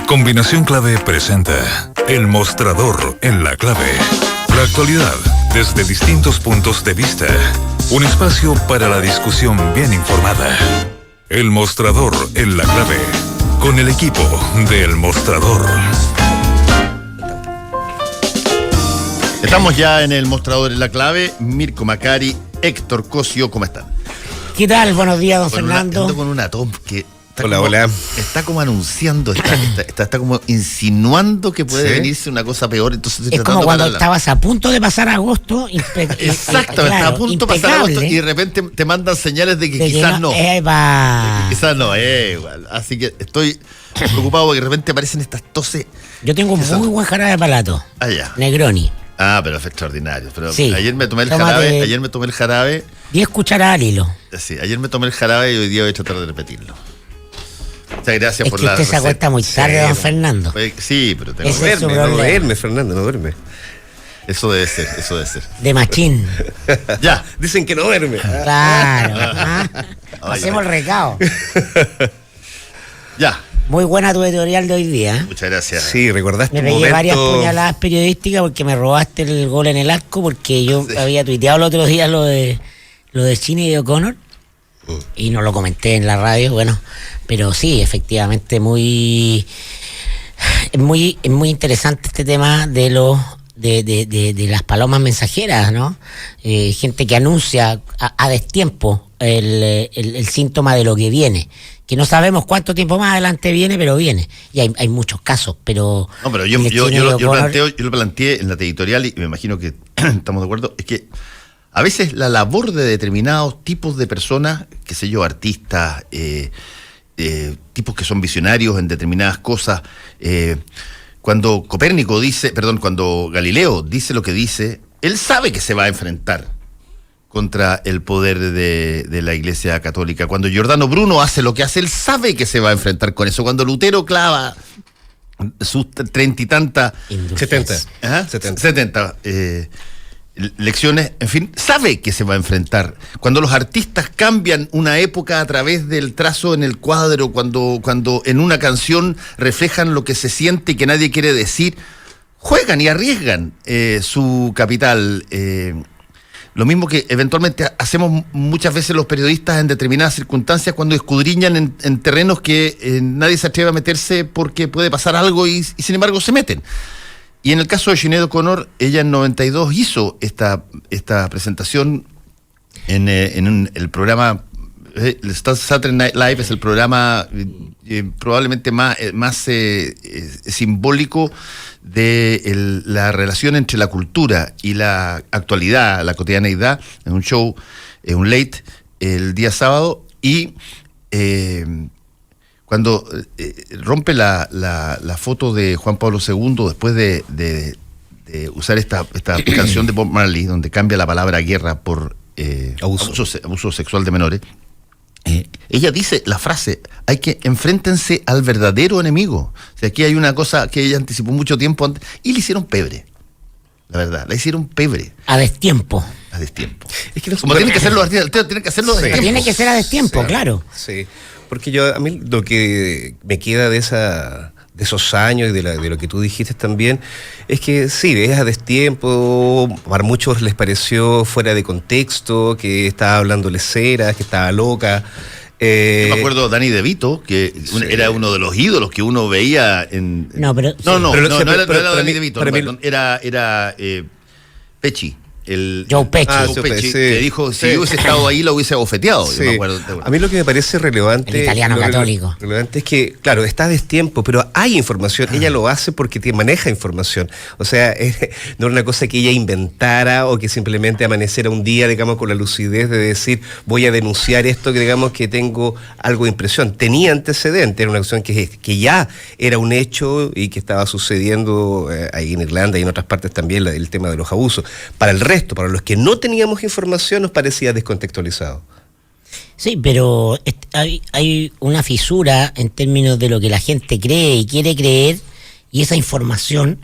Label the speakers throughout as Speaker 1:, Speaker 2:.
Speaker 1: Combinación Clave presenta El Mostrador en la Clave. La actualidad desde distintos puntos de vista. Un espacio para la discusión bien informada. El Mostrador en la Clave. Con el equipo de El Mostrador.
Speaker 2: Estamos ya en El Mostrador en la Clave. Mirko Macari, Héctor Cosio, ¿cómo están?
Speaker 3: ¿Qué tal? Buenos días, don Fernando.
Speaker 2: Ando con una tom que...
Speaker 4: Hola.
Speaker 2: Está como anunciando, está como insinuando que puede venirse una cosa peor. Entonces
Speaker 3: es como cuando estabas a punto de pasar agosto.
Speaker 2: Exacto, claro, está a punto de pasar agosto y de repente te mandan señales de que quizás no. Quizás no, igual. Así que estoy preocupado porque de repente aparecen estas toses.
Speaker 3: Yo tengo un muy buen jarabe palato.
Speaker 2: Ya.
Speaker 3: Negroni.
Speaker 2: Pero es extraordinario. Pero
Speaker 3: sí.
Speaker 2: Ayer me tomé el jarabe.
Speaker 3: 10 cucharadas al hilo.
Speaker 2: Sí, ayer me tomé el jarabe y hoy día voy a tratar de repetirlo. Muchas gracias por la
Speaker 3: receta. Usted se acuesta muy tarde, don Fernando.
Speaker 2: Sí, pero tengo
Speaker 4: que no duerme, Fernando, no duerme.
Speaker 2: Eso debe ser.
Speaker 3: De machín.
Speaker 2: Ya.
Speaker 4: Dicen que no duerme.
Speaker 3: Claro. Hacemos el recado.
Speaker 2: Ya.
Speaker 3: Muy buena tu editorial de hoy día.
Speaker 2: Muchas gracias.
Speaker 4: Sí, recordaste
Speaker 3: me pegué varias puñaladas periodísticas porque me robaste el gol en el arco, porque yo había tuiteado el otro día lo de Cine y O'Connor y no lo comenté en la radio, bueno, pero sí, efectivamente es muy interesante este tema de los de las palomas mensajeras, ¿no? Gente que anuncia a destiempo el síntoma de lo que viene, que no sabemos cuánto tiempo más adelante viene, pero viene. Y hay muchos casos, pero...
Speaker 2: No, pero yo lo planteé en la editorial y me imagino que estamos de acuerdo, es que a veces la labor de determinados tipos de personas, qué sé yo, artistas, tipos que son visionarios en determinadas cosas, cuando cuando Galileo dice lo que dice, él sabe que se va a enfrentar contra el poder de la Iglesia Católica. Cuando Giordano Bruno hace lo que hace, él sabe que se va a enfrentar con eso. Cuando Lutero clava sus 30 y tantas... 70 lecciones, en fin, sabe que se va a enfrentar. Cuando los artistas cambian una época a través del trazo en el cuadro, cuando en una canción reflejan lo que se siente y que nadie quiere decir, juegan y arriesgan su capital. Lo mismo que eventualmente hacemos muchas veces los periodistas en determinadas circunstancias cuando escudriñan en terrenos que nadie se atreve a meterse porque puede pasar algo y sin embargo se meten. Y en el caso de Sinéad O'Connor, ella en 92 hizo esta presentación en el programa, el Saturday Night Live es el programa probablemente más simbólico de la relación entre la cultura y la actualidad, la cotidianeidad, en un show, un late, el día sábado, y cuando rompe la foto de Juan Pablo II después de usar esta canción de Bob Marley, donde cambia la palabra guerra por abuso sexual de menores, ella dice la frase, enfréntense al verdadero enemigo. O sea, aquí hay una cosa que ella anticipó mucho tiempo antes, y le hicieron pebre. La verdad, la hicieron pebre.
Speaker 3: A destiempo.
Speaker 2: Es que como tienen que hacer los artistas, tienen que hacerlo a destiempo.
Speaker 3: Tiene que ser a destiempo, sí, claro.
Speaker 4: Sí, porque a mí lo que me queda de esos años y de lo que tú dijiste también, es que sí, es a destiempo, para muchos les pareció fuera de contexto, que estaba hablando leceras, que estaba loca.
Speaker 2: Yo me acuerdo de Danny DeVito, que era uno de los ídolos que uno veía en...
Speaker 3: No era
Speaker 2: Danny DeVito, era Pesci.
Speaker 3: Joe
Speaker 2: Pesci, que dijo, si yo hubiese estado ahí, lo hubiese abofeteado.
Speaker 4: Sí.
Speaker 2: Yo me acuerdo.
Speaker 4: A mí lo que me parece relevante...
Speaker 3: El italiano católico.
Speaker 4: Relevante es que, claro, está a destiempo, pero hay información. Ella lo hace porque maneja información. O sea, no es una cosa que ella inventara o que simplemente amaneciera un día, digamos, con la lucidez de decir, voy a denunciar esto, que digamos que tengo algo de impresión. Tenía antecedentes, era una acción que ya era un hecho y que estaba sucediendo ahí en Irlanda y en otras partes también, el tema de los abusos. Para el resto, para los que no teníamos información, nos parecía descontextualizado.
Speaker 3: Sí, pero hay una fisura en términos de lo que la gente cree y quiere creer, y esa información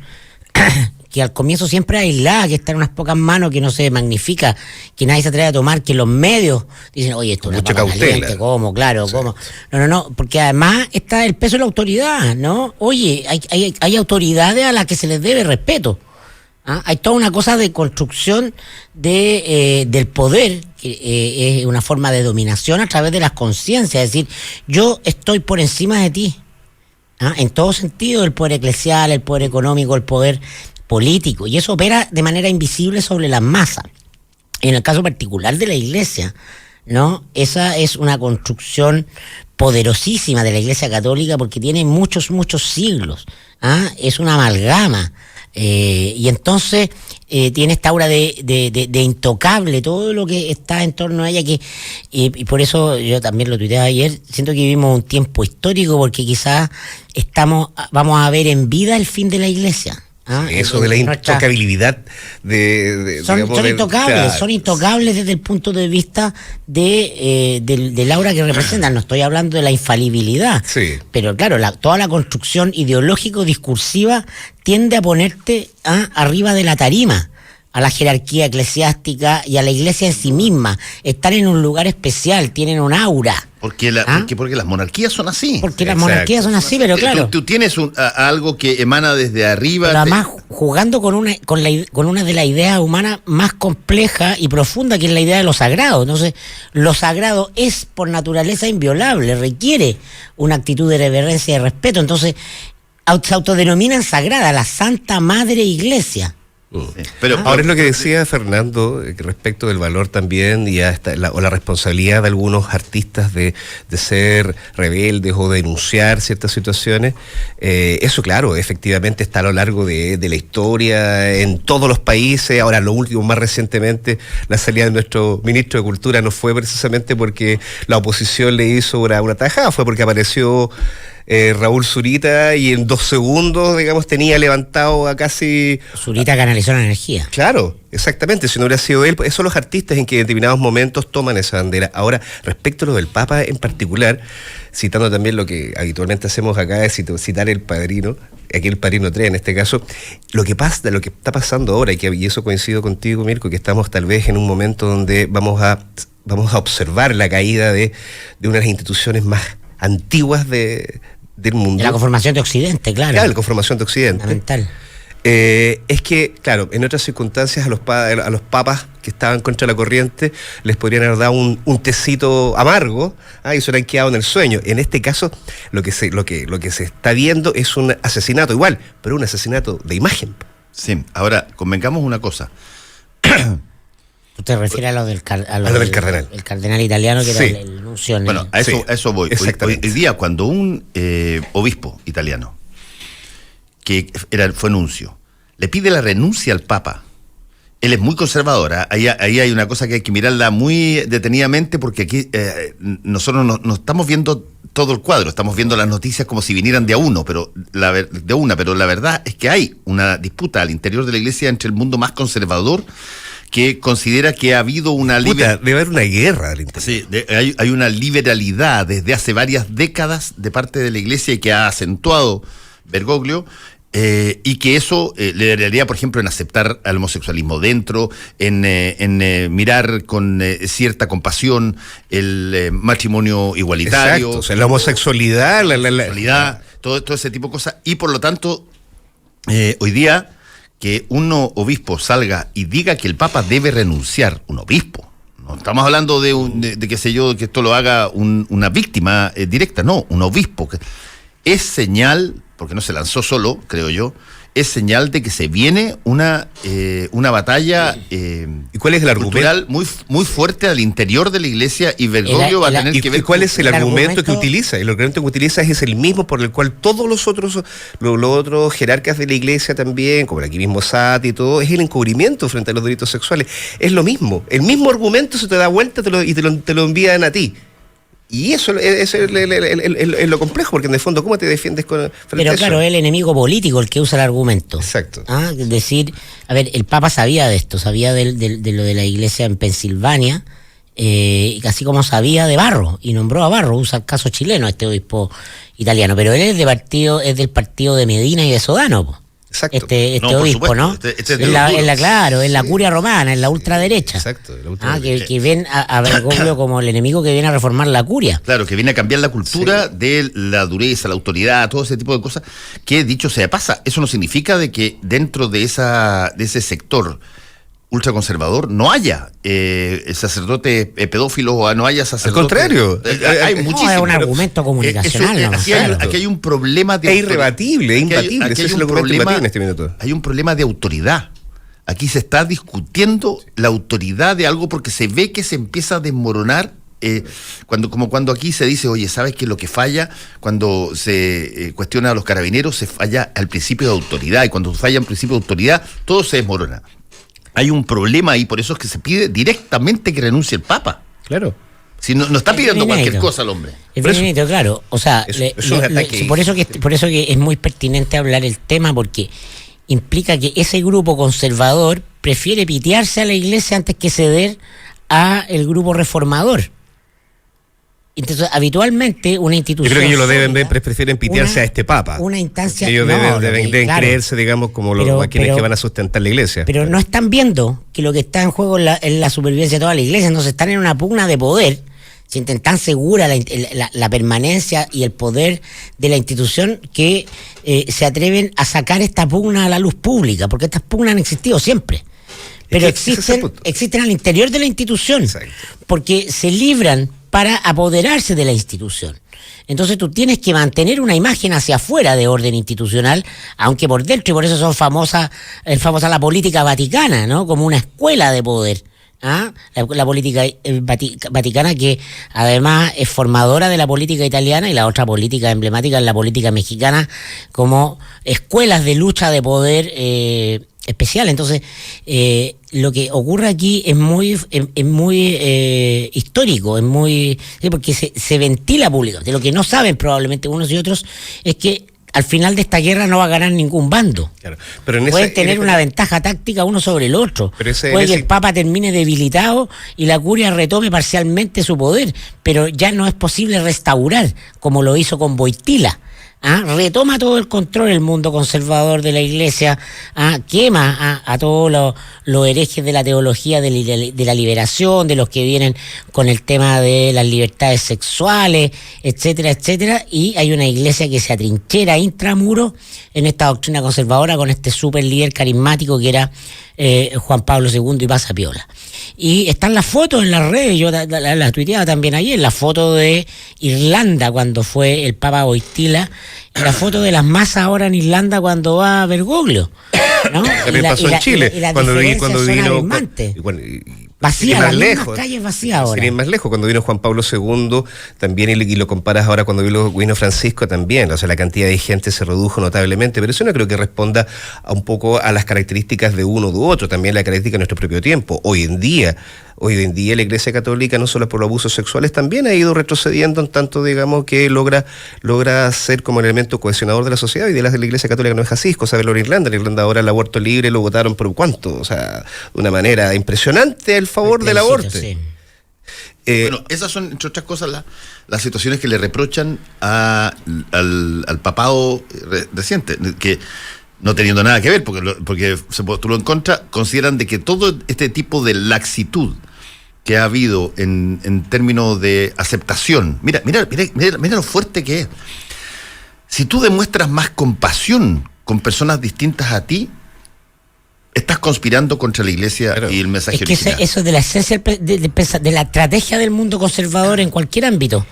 Speaker 3: que al comienzo siempre es aislada, que está en unas pocas manos, que no se magnifica, que nadie se atreve a tomar, que los medios dicen, oye, esto es una
Speaker 4: mucha
Speaker 3: papa
Speaker 4: cautela.
Speaker 3: caliente, ¿cómo? Claro,
Speaker 4: Sí.
Speaker 3: ¿cómo? No, porque además está el peso de la autoridad, ¿no? Oye, hay autoridades a las que se les debe respeto. ¿Ah? Hay toda una cosa de construcción del poder, que es una forma de dominación a través de las conciencias, es decir, yo estoy por encima de ti. ¿Ah? En todo sentido, el poder eclesial, el poder económico, el poder político, y eso opera de manera invisible sobre las masas. En el caso particular de la Iglesia, ¿no? Esa es una construcción poderosísima de la Iglesia Católica porque tiene muchos siglos. ¿Ah? Es una amalgama. Y entonces tiene esta aura de intocable, todo lo que está en torno a ella, y por eso yo también lo tuiteaba ayer, siento que vivimos un tiempo histórico porque quizás vamos a ver en vida el fin de la Iglesia. ¿Ah?
Speaker 4: Eso de la intocabilidad
Speaker 3: son intocables desde el punto de vista del aura que representan. No estoy hablando de la infalibilidad,
Speaker 4: sí.
Speaker 3: Pero claro, toda la construcción ideológico-discursiva tiende a ponerte arriba de la tarima, a la jerarquía eclesiástica y a la Iglesia en sí misma. Están en un lugar especial, tienen un aura.
Speaker 2: Porque las monarquías son así.
Speaker 3: Porque las monarquías son así, pero claro.
Speaker 2: Tú tienes algo que emana desde arriba.
Speaker 3: Pero además jugando con una de las ideas humanas más compleja y profunda, que es la idea de lo sagrado. Entonces, lo sagrado es por naturaleza inviolable, requiere una actitud de reverencia y de respeto. Entonces, se autodenominan sagrada, la Santa Madre Iglesia.
Speaker 2: Sí, pero
Speaker 4: ahora es lo que decía Fernando respecto del valor también y hasta la responsabilidad de algunos artistas de ser rebeldes o denunciar ciertas situaciones. Eso, claro, efectivamente está a lo largo de la historia en todos los países. Ahora, lo último, más recientemente, la salida de nuestro ministro de Cultura no fue precisamente porque la oposición le hizo una tajada, fue porque apareció Raúl Zurita y en 2 segundos, digamos, tenía levantado a casi...
Speaker 3: Zurita canalizó la energía.
Speaker 4: Claro, exactamente, si no hubiera sido él, esos son los artistas en que en determinados momentos toman esa bandera. Ahora, respecto a lo del Papa en particular, citando también lo que habitualmente hacemos acá, es citar el Padrino, aquí el Padrino 3 en este caso, lo que está pasando ahora, y eso coincido contigo, Mirko, que estamos tal vez en un momento donde vamos a observar la caída de una de las instituciones más antiguas del mundo.
Speaker 3: De la conformación de Occidente, claro.
Speaker 4: Claro, la conformación de Occidente.
Speaker 3: Fundamental.
Speaker 4: Es que, claro, en otras circunstancias a los papas que estaban contra la corriente les podrían haber dado un tecito amargo, y se hubieran quedado en el sueño. En este caso, lo que se está viendo es un asesinato igual, pero un asesinato de imagen.
Speaker 2: Sí, ahora, convengamos una cosa.
Speaker 3: ¿Tú te refieres a lo del
Speaker 4: cardenal?
Speaker 3: El cardenal italiano que
Speaker 4: sí.
Speaker 3: era el nuncio.
Speaker 2: Bueno, a eso voy. Hoy día, cuando un obispo italiano, que fue nuncio, le pide la renuncia al Papa, él es muy conservador. Ahí hay una cosa que hay que mirarla muy detenidamente, porque aquí nosotros no estamos viendo todo el cuadro, estamos viendo las noticias como si vinieran de una, pero la verdad es que hay una disputa al interior de la Iglesia entre el mundo más conservador, que considera que ha habido una
Speaker 4: debe haber una guerra al interior.
Speaker 2: Sí, hay una liberalidad desde hace varias décadas de parte de la Iglesia, y que ha acentuado Bergoglio, y que eso le daría, por ejemplo, en aceptar al homosexualismo dentro, en mirar con cierta compasión el matrimonio igualitario.
Speaker 4: Exacto, o sea, la homosexualidad,
Speaker 2: todo ese tipo de cosas, y por lo tanto, hoy día, que un obispo salga y diga que el Papa debe renunciar, un obispo, no estamos hablando de qué sé yo, que esto lo haga una víctima directa, no, un obispo, es señal, porque no se lanzó solo, creo yo, es señal de que se viene una batalla
Speaker 4: ¿y cuál es el
Speaker 2: cultural muy fuerte al interior de la Iglesia, y Bergoglio va a tener que ver.
Speaker 4: ¿Y cuál es el argumento que utiliza? El argumento que utiliza es el mismo por el cual todos los otros jerarcas de la Iglesia también, como aquí mismo Sati y todo, es el encubrimiento frente a los delitos sexuales. Es lo mismo. El mismo argumento se te da vuelta y te lo envían a ti. Y eso es lo complejo, porque en el fondo, ¿cómo te defiendes frente
Speaker 3: Pero
Speaker 4: a eso?
Speaker 3: claro, es el enemigo político el que usa el argumento.
Speaker 4: Exacto.
Speaker 3: Es decir, a ver, el Papa sabía de esto, sabía de lo de la Iglesia en Pensilvania, así como sabía de Barro, y nombró a Barro, usa el caso chileno, este obispo italiano, pero él es del partido de Medina y de Sodano, po.
Speaker 4: Exacto.
Speaker 3: este
Speaker 2: No, por
Speaker 3: obispo,
Speaker 2: supuesto.
Speaker 3: ¿no?
Speaker 2: Este es de
Speaker 3: Es la,
Speaker 2: los
Speaker 3: es la-
Speaker 2: duros.
Speaker 3: claro, es la curia romana, es la ultraderecha.
Speaker 4: Exacto. La última vez.
Speaker 3: Que ven a Bergoglio como el enemigo que viene a reformar la curia.
Speaker 2: Claro, que viene a cambiar la cultura de la dureza, la autoridad, todo ese tipo de cosas, que dicho sea de pasa, eso no significa de que dentro de ese sector ultraconservador no haya sacerdotes pedófilos o no haya sacerdotes.
Speaker 4: Al contrario.
Speaker 2: Hay
Speaker 3: No,
Speaker 2: muchísimos.
Speaker 3: es un argumento comunicacional.
Speaker 2: Eso,
Speaker 3: no,
Speaker 2: aquí, hay,
Speaker 3: claro.
Speaker 2: aquí hay un problema de
Speaker 4: Es
Speaker 2: autoridad.
Speaker 4: irrebatible, es
Speaker 2: Aquí hay-
Speaker 4: imbatible.
Speaker 2: aquí
Speaker 4: Ese
Speaker 2: hay
Speaker 4: es
Speaker 2: un
Speaker 4: el argumento
Speaker 2: problema-
Speaker 4: imbatible en este minuto.
Speaker 2: Hay un problema de autoridad. Aquí se está discutiendo la autoridad de algo porque se ve que se empieza a desmoronar. Cuando aquí se dice, oye, ¿sabes qué? Lo que falla cuando se cuestiona a los carabineros, se falla al principio de autoridad, y cuando falla el principio de autoridad, todo se desmorona. Hay un problema ahí, por eso es que se pide directamente que renuncie el Papa.
Speaker 4: Claro.
Speaker 2: Si no está
Speaker 3: Es
Speaker 2: pidiendo
Speaker 3: bien
Speaker 2: cualquier
Speaker 3: inédito.
Speaker 2: cosa al hombre.
Speaker 3: Es
Speaker 4: Por
Speaker 3: bien
Speaker 4: eso-
Speaker 3: bonito, claro. O sea,
Speaker 4: es un ataque.
Speaker 3: por eso que es muy pertinente hablar el tema, porque implica que ese grupo conservador prefiere pitearse a la iglesia antes que ceder a el grupo reformador. Entonces, habitualmente una
Speaker 4: Yo
Speaker 3: institución...
Speaker 4: creo que ellos lo deben ver,
Speaker 3: sólida,
Speaker 4: prefieren pitearse a este Papa.
Speaker 3: Una instancia...
Speaker 4: Ellos
Speaker 3: no,
Speaker 4: deben,
Speaker 3: lo que-
Speaker 4: deben
Speaker 3: claro,
Speaker 4: creerse, digamos, como los
Speaker 3: Pero-
Speaker 4: quienes
Speaker 3: pero-
Speaker 4: que van a sustentar la iglesia.
Speaker 3: pero no están viendo que lo que está en juego es la supervivencia de toda la iglesia. Entonces están en una pugna de poder. Sienten tan segura la permanencia y el poder de la institución que se atreven a sacar esta pugna a la luz pública, porque estas pugnas han existido siempre. Pero
Speaker 4: que ese es el punto.
Speaker 3: existen al interior de la institución,
Speaker 4: Exacto.
Speaker 3: porque se libran para apoderarse de la institución. Entonces tú tienes que mantener una imagen hacia afuera de orden institucional, aunque por dentro, y por eso son famosa la política vaticana, ¿no? Como una escuela de poder. ¿Ah? La política vaticana, que además es formadora de la política italiana, y la otra política emblemática es la política mexicana, como escuelas de lucha de poder especial. Entonces, lo que ocurre aquí es muy histórico, es muy porque se ventila públicamente. Lo que no saben probablemente unos y otros es que al final de esta guerra no va a ganar ningún bando.
Speaker 4: Claro. Pero en
Speaker 3: Pueden
Speaker 4: esa-
Speaker 3: tener
Speaker 4: en-
Speaker 3: una ventaja táctica uno sobre el otro.
Speaker 4: Pero ese-
Speaker 3: Puede
Speaker 4: en
Speaker 3: que
Speaker 4: ese-
Speaker 3: el Papa termine debilitado y la curia retome parcialmente su poder, pero ya no es posible restaurar, como lo hizo con Wojtyla. Retoma todo el control el mundo conservador de la iglesia, quema a todos los herejes de la teología de la liberación, de los que vienen con el tema de las libertades sexuales, etcétera, etcétera, y hay una iglesia que se atrinchera intramuro en esta doctrina conservadora con este super líder carismático que era Juan Pablo II y Pasa Piola. Y están las fotos en las redes, yo la tuiteaba también ayer, la foto de Irlanda cuando fue el Papa Wojtyla, y la foto de las masas ahora en Irlanda cuando va Bergoglio, ¿no?
Speaker 4: También pasó en Chile, cuando vino
Speaker 3: vacía,
Speaker 4: más
Speaker 3: las mismas
Speaker 4: lejos,
Speaker 3: calles vacías ahora.
Speaker 4: sin ir más lejos, cuando vino Juan Pablo II también, y lo comparas ahora cuando vino Francisco también, o sea, la cantidad de gente se redujo notablemente, pero eso no creo que responda a un poco a las características de uno u otro, también la característica de nuestro propio tiempo. Hoy en día la Iglesia Católica, no solo por los abusos sexuales, también ha ido retrocediendo en tanto, digamos, que logra ser como elemento cohesionador de la sociedad, y de la Iglesia Católica no es así, cosa de lo en Irlanda. En Irlanda ahora el aborto libre lo votaron por ¿cuánto? O sea, de una manera impresionante el favor del aborto.
Speaker 3: Sí.
Speaker 2: Bueno, esas son, entre otras cosas, las situaciones que le reprochan al papado reciente, que no teniendo nada que ver, porque se postuló en contra, consideran de que todo este tipo de laxitud que ha habido en términos de aceptación, mira lo fuerte que es. Si tú demuestras más compasión con personas distintas a ti, estás conspirando contra la iglesia, claro, y el mensaje
Speaker 3: es que
Speaker 2: original.
Speaker 3: eso es de la esencia de la estrategia del mundo conservador en cualquier ámbito.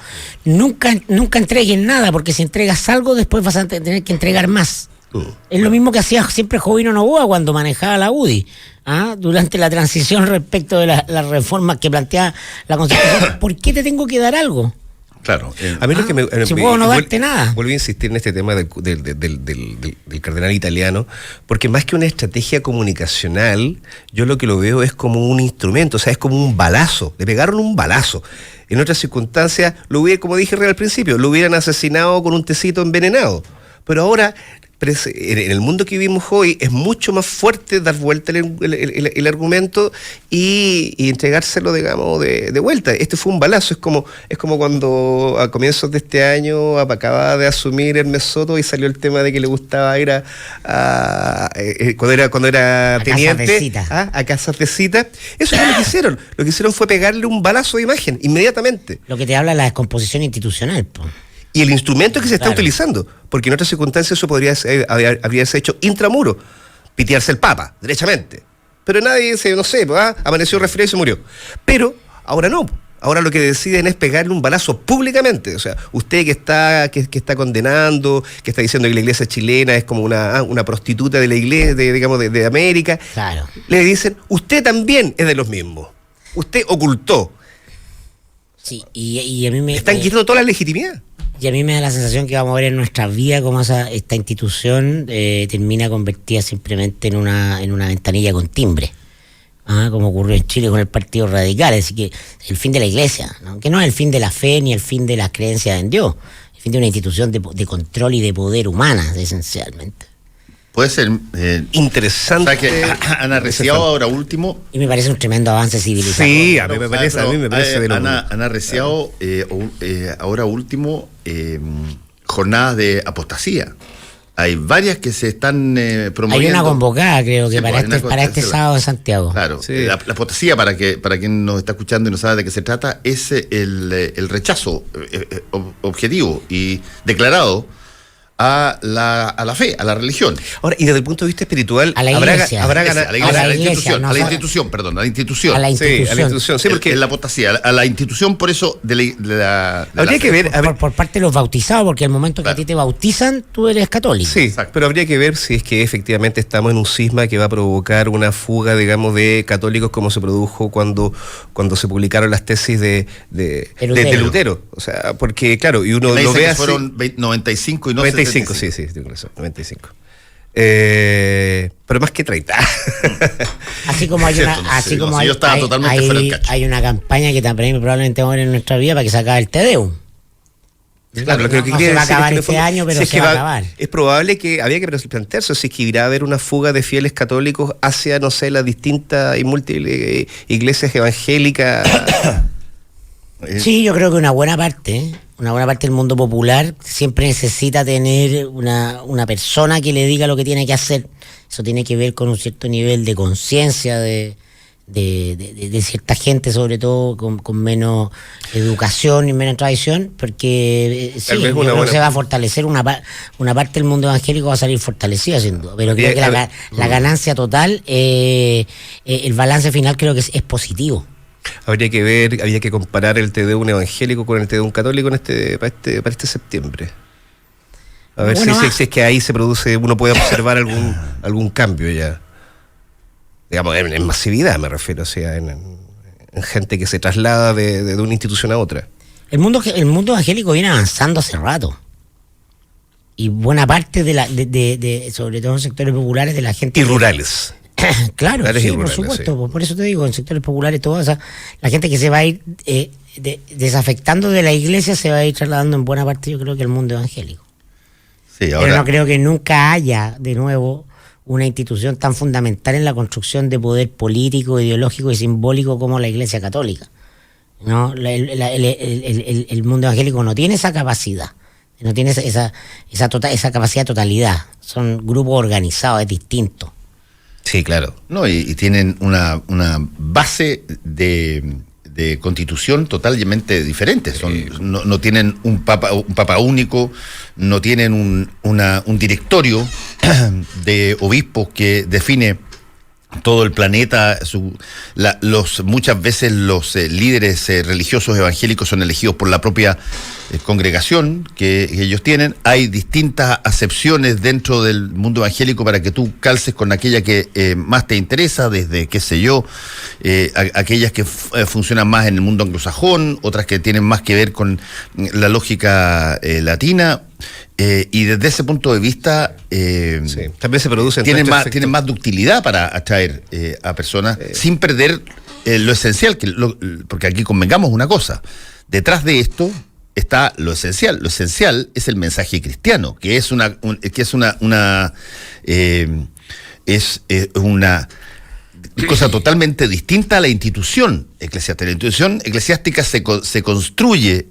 Speaker 3: Nunca entreguen nada, porque si entregas algo después vas a tener que entregar más. Es lo mismo que hacía siempre Jovino Novoa cuando manejaba la UDI, durante la transición respecto de las reformas que planteaba la Constitución. ¿Por qué te tengo que dar algo?
Speaker 2: Claro.
Speaker 4: A mí lo que
Speaker 3: si puedo no darte nada.
Speaker 4: Vuelvo a insistir en este tema del cardenal italiano, porque más que una estrategia comunicacional, yo lo que lo veo es como un instrumento, o sea, es como un balazo. Le pegaron un balazo. En otras circunstancias, como dije al principio, lo hubieran asesinado con un tecito envenenado. Pero ahora en el mundo que vivimos hoy es mucho más fuerte dar vuelta el argumento y entregárselo, digamos, de vuelta. Este fue un balazo, es como cuando a comienzos de este año acababa de asumir Hermes Soto y salió el tema de que le gustaba ir cuando era
Speaker 3: A
Speaker 4: teniente
Speaker 3: casas de cita.
Speaker 4: a casas de cita. Eso es lo que hicieron. Lo que hicieron fue pegarle un balazo de imagen inmediatamente.
Speaker 3: Lo que te habla de la descomposición institucional, po.
Speaker 4: Y el instrumento que se está
Speaker 3: Claro.
Speaker 4: utilizando, porque en otras circunstancias eso habría hecho intramuro, pitearse el Papa, derechamente. Pero nadie dice, no sé, amaneció resfriado y se murió. Pero ahora no. Ahora lo que deciden es pegarle un balazo públicamente. O sea, usted que está condenando, que está diciendo que la iglesia chilena es como una prostituta de la iglesia, de América,
Speaker 3: Claro.
Speaker 4: le dicen, usted también es de los mismos. Usted ocultó.
Speaker 3: Sí, y a mí me...
Speaker 4: Están quitando toda la legitimidad.
Speaker 3: Y a mí me da la sensación que vamos a ver en nuestra vida cómo esta institución termina convertida simplemente en una ventanilla con timbre. Como ocurrió en Chile con el Partido Radical. Así que el fin de la iglesia, ¿no? Que no es el fin de la fe ni el fin de las creencias en Dios. El fin de una institución de control y de poder humana, esencialmente.
Speaker 2: Puede ser
Speaker 4: Interesante.
Speaker 2: o sea que Ana Reciado ahora último.
Speaker 3: Y me parece un tremendo avance civilizatorio.
Speaker 4: Sí, a mí me parece de lo
Speaker 2: Ana Reciado, ahora último, jornadas de apostasía. Hay varias que se están promoviendo.
Speaker 3: Hay una convocada, creo que
Speaker 2: Sí,
Speaker 3: para este sábado en Santiago.
Speaker 2: Claro,
Speaker 4: Sí.
Speaker 2: la apostasía, para quien nos está escuchando y no sabe de qué se trata, es el rechazo objetivo y declarado a la fe, a la religión.
Speaker 4: Ahora, y desde el punto de vista espiritual,
Speaker 3: A la iglesia.
Speaker 2: A la
Speaker 3: institución,
Speaker 2: a la institución, perdón, a la institución.
Speaker 3: A la
Speaker 4: Sí, a la institución. Sí, porque
Speaker 2: la apostasía, a la institución, por eso, de la
Speaker 4: habría que ver,
Speaker 3: Por parte de los bautizados, porque el momento que a ti te bautizan, tú eres católico.
Speaker 4: sí,
Speaker 2: Exacto.
Speaker 4: pero habría que ver si es que efectivamente estamos en un cisma que va a provocar una fuga, digamos, de católicos como se produjo cuando se publicaron las tesis de Lutero. O sea, porque claro, y uno
Speaker 2: Me
Speaker 4: lo
Speaker 2: dicen
Speaker 4: ve
Speaker 2: que
Speaker 4: así.
Speaker 2: fueron 95 y no
Speaker 4: 95,
Speaker 2: 75.
Speaker 4: sí, tengo razón, 95. Pero más que 30.
Speaker 3: Así como hay
Speaker 2: Cierto,
Speaker 3: una, así
Speaker 2: no,
Speaker 3: como
Speaker 2: sí,
Speaker 3: hay,
Speaker 2: yo estaba totalmente fuera del cacho.
Speaker 3: hay una campaña que también probablemente vamos a ver en nuestra vida para que se acabe el Te Deum.
Speaker 4: Claro, lo que
Speaker 3: no
Speaker 4: quería
Speaker 3: se va a
Speaker 4: decir
Speaker 3: acabar
Speaker 4: es que en el
Speaker 3: este
Speaker 4: fondo,
Speaker 3: año, pero
Speaker 4: si es
Speaker 3: se
Speaker 4: que
Speaker 3: va a acabar.
Speaker 4: Es probable que había que plantearse si es que irá a haber una fuga de fieles católicos hacia, no sé, las distintas y múltiples iglesias evangélicas.
Speaker 3: Sí, yo creo que una buena parte del mundo popular siempre necesita tener una persona que le diga lo que tiene que hacer. Eso tiene que ver con un cierto nivel de conciencia de cierta gente, sobre todo con menos educación y menos tradición, porque sí,
Speaker 4: Tal vez
Speaker 3: yo
Speaker 4: una
Speaker 3: creo que
Speaker 4: buena-
Speaker 3: se va a fortalecer una parte del mundo evangélico va a salir fortalecida, sin duda, pero creo que la ganancia total, el balance final creo que es positivo.
Speaker 4: Habría que comparar el Te Deum evangélico con el Te Deum católico para este septiembre. A ver
Speaker 3: Bueno,
Speaker 4: si es que ahí se produce, uno puede observar algún cambio ya. Digamos, en masividad me refiero, o sea, en gente que se traslada de una institución a otra.
Speaker 3: El mundo evangélico viene avanzando hace rato. Y buena parte sobre todo en sectores populares de la gente.
Speaker 4: Y rurales.
Speaker 3: Claro,
Speaker 4: Rurales
Speaker 3: sí,
Speaker 4: y
Speaker 3: por
Speaker 4: rurales,
Speaker 3: supuesto.
Speaker 4: sí.
Speaker 3: Por eso te digo, en sectores populares, toda la gente que se va a ir desafectando de la iglesia se va a ir trasladando en buena parte, yo creo, que al mundo evangélico.
Speaker 2: Sí,
Speaker 3: Pero
Speaker 2: ahora,
Speaker 3: no creo que nunca haya, de nuevo, una institución tan fundamental en la construcción de poder político, ideológico y simbólico como la Iglesia Católica. ¿No? El mundo evangélico no tiene esa capacidad, no tiene esa capacidad de totalidad. Son grupos organizados, es distinto.
Speaker 4: Sí, claro.
Speaker 2: no, y tienen una base de constitución totalmente diferente. No tienen un papa único, no tienen un directorio de obispos que define todo el planeta. Muchas veces los líderes religiosos evangélicos son elegidos por la propia congregación que ellos tienen. Hay distintas acepciones dentro del mundo evangélico para que tú calces con aquella que más te interesa, desde, qué sé yo, aquellas que funcionan más en el mundo anglosajón, otras que tienen más que ver con la lógica latina. Y desde ese punto de vista,
Speaker 4: Sí. También se producen
Speaker 2: tienen
Speaker 4: todos estos
Speaker 2: más ductilidad para atraer a personas sin perder lo esencial, porque aquí convengamos una cosa: detrás de esto está lo esencial. Lo esencial es el mensaje cristiano, que es una cosa totalmente distinta a la institución eclesiástica. La institución eclesiástica se construye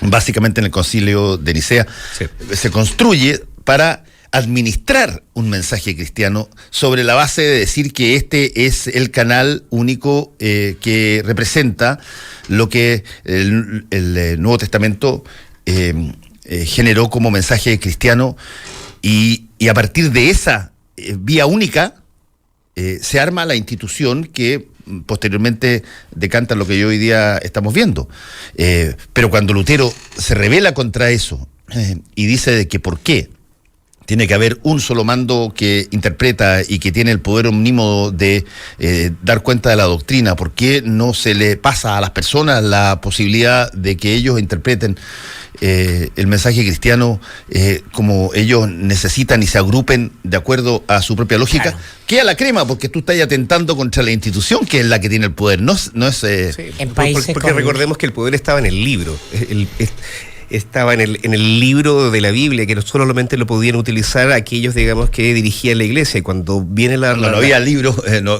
Speaker 2: básicamente en el Concilio de Nicea, sí. Se construye para administrar un mensaje cristiano sobre la base de decir que este es el canal único que representa lo que el Nuevo Testamento generó como mensaje cristiano, y a partir de esa vía única se arma la institución que posteriormente decanta lo que hoy día estamos viendo. Pero cuando Lutero se rebela contra eso y dice de que por qué tiene que haber un solo mando que interpreta y que tiene el poder omnímodo de dar cuenta de la doctrina, ¿por qué no se le pasa a las personas la posibilidad de que ellos interpreten el mensaje cristiano como ellos necesitan y se agrupen de acuerdo a su propia lógica? Claro. Queda la crema, porque tú estás atentando contra la institución que es la que tiene el poder, no es
Speaker 4: sí, porque recordemos que el poder estaba en el libro, estaba en el libro de la Biblia, que solamente lo podían utilizar aquellos, digamos, que dirigían la iglesia. Y cuando viene no
Speaker 2: había libro,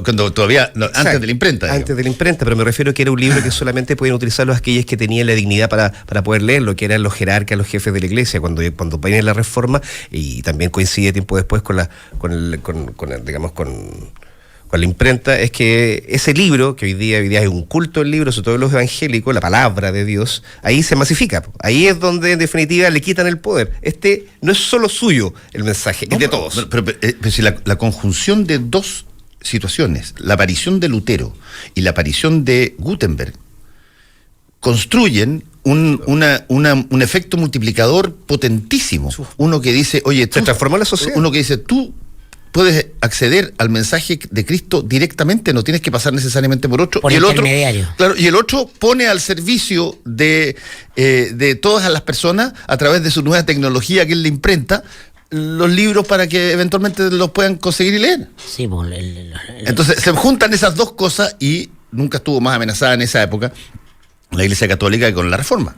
Speaker 2: cuando todavía, antes de la imprenta.
Speaker 4: Antes de la imprenta, pero me refiero que era un libro que solamente podían utilizarlo aquellos que tenían la dignidad para poder leerlo, que eran los jerarcas, los jefes de la iglesia. Cuando viene la reforma, y también coincide tiempo después con la imprenta, es que ese libro, que hoy día es un culto del libro, sobre todo los evangélicos, la palabra de Dios, ahí se masifica. Ahí es donde en definitiva le quitan el poder. No es solo suyo el mensaje, es de todos.
Speaker 2: Pero si la conjunción de dos situaciones, la aparición de Lutero y la aparición de Gutenberg, construyen un efecto multiplicador potentísimo. Uno que dice, oye,
Speaker 4: se transformó la sociedad.
Speaker 2: Uno que dice, tú puedes acceder al mensaje de Cristo directamente, no tienes que pasar necesariamente por otro.
Speaker 3: Por
Speaker 2: y el
Speaker 3: intermediario.
Speaker 2: Otro, claro, y el otro pone al servicio de todas las personas, a través de su nueva tecnología que es la imprenta, los libros para que eventualmente los puedan conseguir y leer.
Speaker 3: Sí, pues,
Speaker 2: entonces se juntan esas dos cosas, y nunca estuvo más amenazada en esa época la Iglesia Católica que con la Reforma.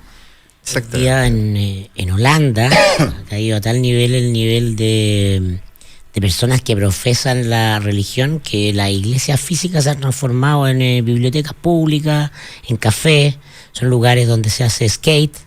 Speaker 3: Exacto. En Holanda ha caído a tal nivel el nivel de personas que profesan la religión, que las iglesias físicas se han transformado en bibliotecas públicas, en cafés, son lugares donde se hace skate.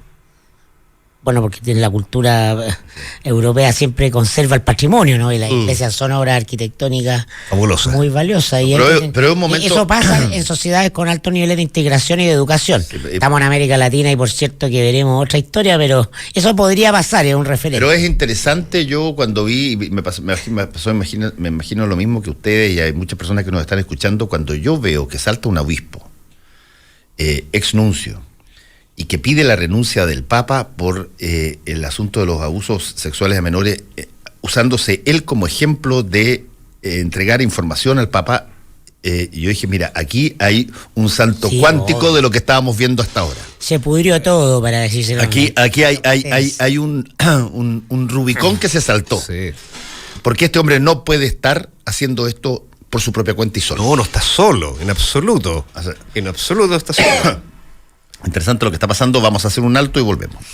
Speaker 3: Bueno, porque la cultura europea siempre conserva el patrimonio, ¿no? Y las iglesias son obras arquitectónicas
Speaker 4: fabulosas,
Speaker 3: muy valiosas. Y
Speaker 2: pero un momento...
Speaker 3: eso pasa en sociedades con altos niveles de integración y de educación. Estamos en América Latina y por cierto que veremos otra historia, pero eso podría pasar, es un referente.
Speaker 2: Pero es interesante, yo cuando vi, me imagino lo mismo que ustedes, y hay muchas personas que nos están escuchando, cuando yo veo que salta un obispo, ex nuncio, y que pide la renuncia del Papa por el asunto de los abusos sexuales a menores, usándose él como ejemplo de entregar información al Papa, y yo dije, mira, aquí hay un salto cuántico de lo que estábamos viendo hasta ahora.
Speaker 3: Se pudrió todo, para decírselo.
Speaker 2: Aquí hay un Rubicón que se saltó.
Speaker 4: Sí.
Speaker 2: Porque este hombre no puede estar haciendo esto por su propia cuenta y solo.
Speaker 4: No está solo, en absoluto. En absoluto está solo.
Speaker 2: Interesante lo que está pasando, vamos a hacer un alto y volvemos.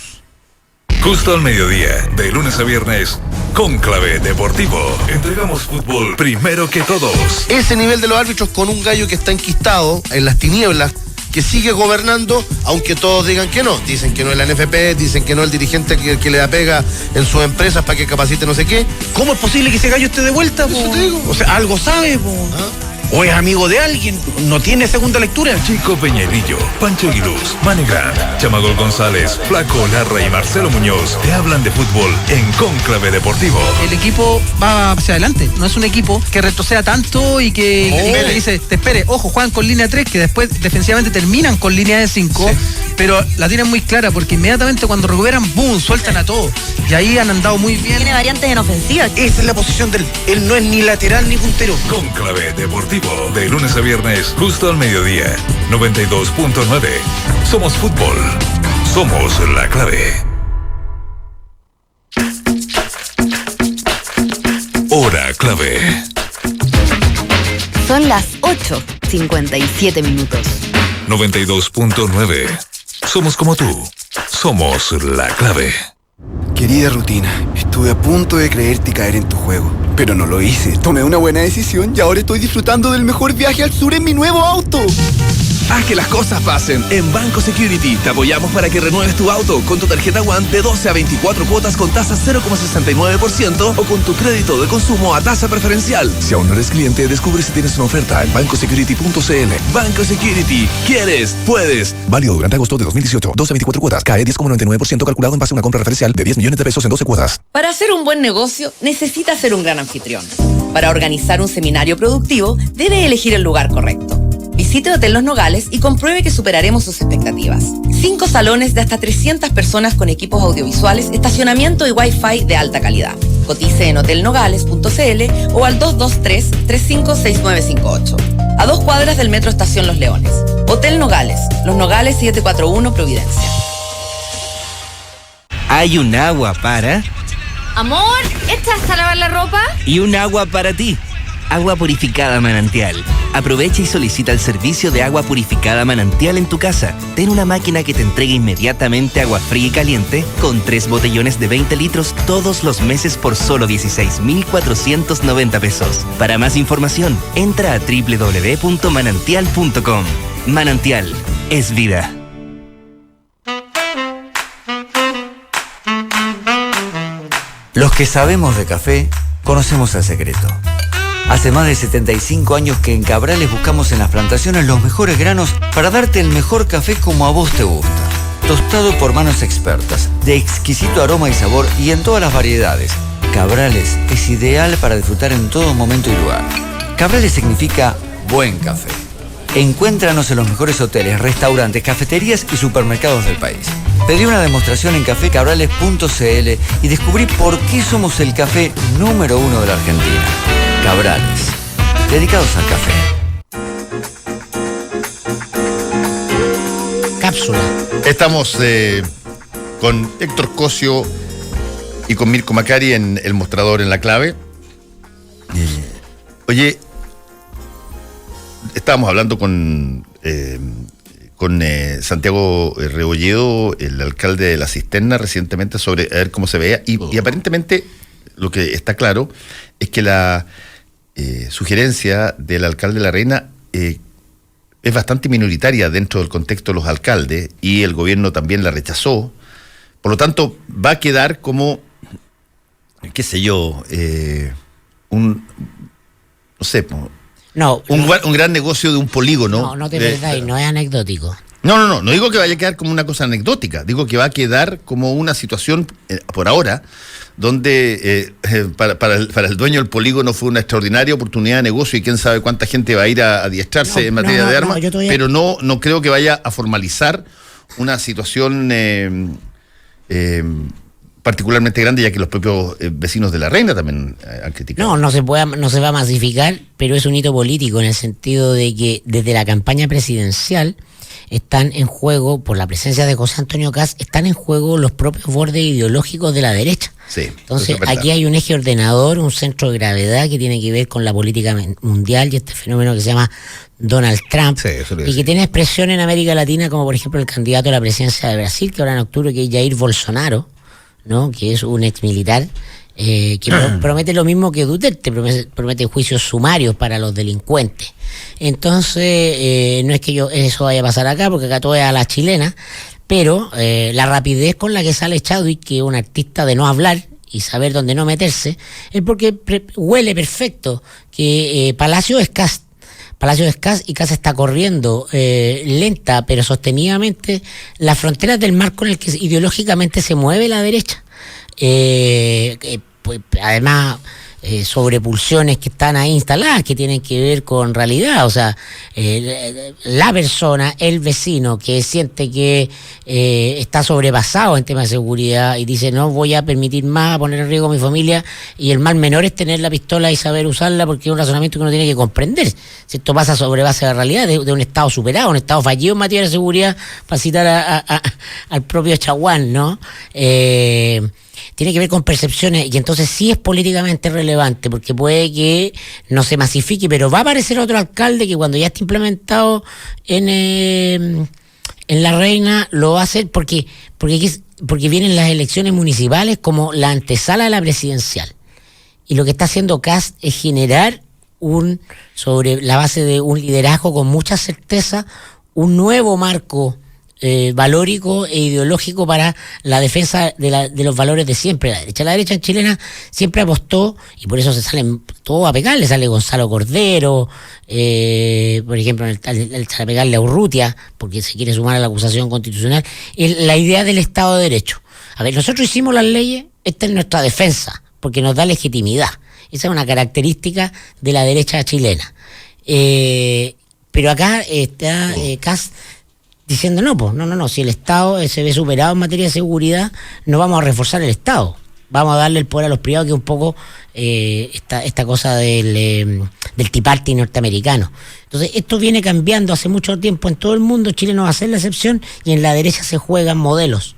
Speaker 1: Justo al mediodía, de lunes a viernes, Cónclave Deportivo. Entregamos fútbol primero que todos.
Speaker 5: Ese nivel de los árbitros, con un gallo que está enquistado en las tinieblas, que sigue gobernando, aunque todos digan que no. Dicen que no es la NFP, dicen que no es el dirigente que le da pega en sus empresas para que capacite no sé qué.
Speaker 6: ¿Cómo es posible que ese gallo esté de vuelta?
Speaker 5: Eso te digo.
Speaker 6: O sea, algo sabe, po. O es amigo de alguien, no tiene segunda lectura.
Speaker 1: Chico Peñalillo, Pancho Aguiluz, Mane Grant, Chamagol González, Flaco Larra y Marcelo Muñoz te hablan de fútbol en Cónclave Deportivo.
Speaker 6: El equipo va hacia adelante, no es un equipo que retroceda tanto y que le dice, te espere, ojo, juegan con línea 3, que después defensivamente terminan con línea de 5, pero la tienen muy clara, porque inmediatamente cuando recuperan, ¡boom!, sueltan a todos. Y ahí han andado muy bien.
Speaker 7: Tiene variantes en ofensiva.
Speaker 6: Esa es la posición de él. Él no es ni lateral ni puntero.
Speaker 1: Cónclave Deportivo, de lunes a viernes, justo al mediodía, 92.9. Somos fútbol. Somos la clave. Hora clave.
Speaker 7: Son las 8:57 minutos.
Speaker 1: 92.9. Somos como tú. Somos la clave.
Speaker 7: Querida rutina, estuve a punto de creerte y caer en tu juego, pero no lo hice. Tomé una buena decisión y ahora estoy disfrutando del mejor viaje al sur en mi nuevo auto.
Speaker 8: Haz que las cosas pasen. En Banco Security te apoyamos para que renueves tu auto con tu tarjeta One de 12 a 24 cuotas con tasa 0,69% o con tu crédito de consumo a tasa preferencial. Si aún no eres cliente, descubre si tienes una oferta en bancosecurity.cl. Banco Security. ¿Quieres? Puedes. Válido durante agosto de 2018. 12 a 24 cuotas. CAE 10,99% calculado en base a una compra referencial de 10 millones de pesos en 12 cuotas.
Speaker 9: Para hacer un buen negocio, necesita ser un gran anfitrión. Para organizar un seminario productivo, debe elegir el lugar correcto. Visite Hotel Los Nogales y compruebe que superaremos sus expectativas. 5 salones de hasta 300 personas con equipos audiovisuales, estacionamiento y Wi-Fi de alta calidad. Cotice en hotelnogales.cl o al 223-356958. A 2 cuadras del Metro Estación Los Leones. Hotel Nogales, Los Nogales 741 Providencia.
Speaker 10: Hay un agua para...
Speaker 11: Amor, ¿echaste a lavar la ropa?
Speaker 10: Y un agua para ti. Agua purificada Manantial. Aprovecha y solicita el servicio de agua purificada Manantial en tu casa. Ten una máquina que te entregue inmediatamente agua fría y caliente con 3 botellones de 20 litros todos los meses por solo 16,490 pesos. Para más información, entra a www.manantial.com. Manantial es vida.
Speaker 12: Los que sabemos de café, conocemos el secreto. Hace más de 75 años que en Cabrales buscamos en las plantaciones los mejores granos para darte el mejor café como a vos te gusta. Tostado por manos expertas, de exquisito aroma y sabor y en todas las variedades. Cabrales es ideal para disfrutar en todo momento y lugar. Cabrales significa buen café. Encuéntranos en los mejores hoteles, restaurantes, cafeterías y supermercados del país. Pedí una demostración en cafecabrales.cl y descubrí por qué somos el café número 1 de la Argentina. Cabrales, dedicados al café.
Speaker 3: Cápsula.
Speaker 2: Estamos con Héctor Cosio y con Mirko Macari en El Mostrador en la Clave. Oye, estábamos hablando con Santiago Rebolledo, el alcalde de La Cisterna, recientemente sobre a ver cómo se veía y aparentemente lo que está claro es que la sugerencia del alcalde de La Reina es bastante minoritaria dentro del contexto de los alcaldes y el gobierno también la rechazó. Por lo tanto, va a quedar como, qué sé yo, un gran negocio de un polígono.
Speaker 3: No te perdáis, no es anecdótico.
Speaker 2: No digo que vaya a quedar como una cosa anecdótica, digo que va a quedar como una situación, por ahora, donde para el dueño del polígono fue una extraordinaria oportunidad de negocio y quién sabe cuánta gente va a ir a adiestrarse en materia de armas, pero no creo que vaya a formalizar una situación particularmente grande, ya que los propios vecinos de La Reina también han criticado.
Speaker 3: No se va a masificar, pero es un hito político en el sentido de que desde la campaña presidencial están en juego, por la presencia de José Antonio Kast, están en juego los propios bordes ideológicos de la derecha.
Speaker 2: Sí,
Speaker 3: entonces aquí hay un eje ordenador, un centro de gravedad que tiene que ver con la política mundial y este fenómeno que se llama Donald Trump, y que tiene expresión en América Latina, como por ejemplo el candidato a la presidencia de Brasil, que ahora en octubre, que es Jair Bolsonaro, ¿no? Que es un ex militar que promete lo mismo que Duterte, promete juicios sumarios para los delincuentes. Entonces, no es que eso vaya a pasar acá, porque acá todo es a la chilena, pero la rapidez con la que sale Chadwick, que es un artista de no hablar y saber dónde no meterse, es porque huele perfecto que Palacio es Kast y Kast está corriendo lenta pero sostenidamente las fronteras del marco en el que ideológicamente se mueve la derecha. Pues, además, sobre pulsiones que están ahí instaladas, que tienen que ver con realidad, o sea, la persona, el vecino que siente que está sobrepasado en temas de seguridad y dice no voy a permitir más, a poner en riesgo a mi familia, y el mal menor es tener la pistola y saber usarla, porque es un razonamiento que uno tiene que comprender. Si esto pasa sobre base de la realidad de un Estado superado, un Estado fallido en materia de seguridad, para citar al propio Chaguán, ¿no? Tiene que ver con percepciones, y entonces sí es políticamente relevante, porque puede que no se masifique, pero va a aparecer otro alcalde que cuando ya esté implementado en en La Reina lo va a hacer porque vienen las elecciones municipales como la antesala de la presidencial. Y lo que está haciendo Kast es generar sobre la base de un liderazgo con mucha certeza, un nuevo marco valórico e ideológico para la defensa de los valores de siempre. La derecha chilena siempre apostó, y por eso se salen todos a pegarle, sale Gonzalo Cordero, por ejemplo, a pegarle a Urrutia, porque se quiere sumar a la acusación constitucional, la idea del Estado de Derecho. A ver, nosotros hicimos las leyes, esta es nuestra defensa, porque nos da legitimidad. Esa es una característica de la derecha chilena. Pero acá está Kast diciendo no, si el Estado se ve superado en materia de seguridad, no vamos a reforzar el Estado, vamos a darle el poder a los privados, que es un poco esta cosa del Tea Party norteamericano. Entonces esto viene cambiando hace mucho tiempo en todo el mundo. Chile no va a ser la excepción, y en la derecha se juegan modelos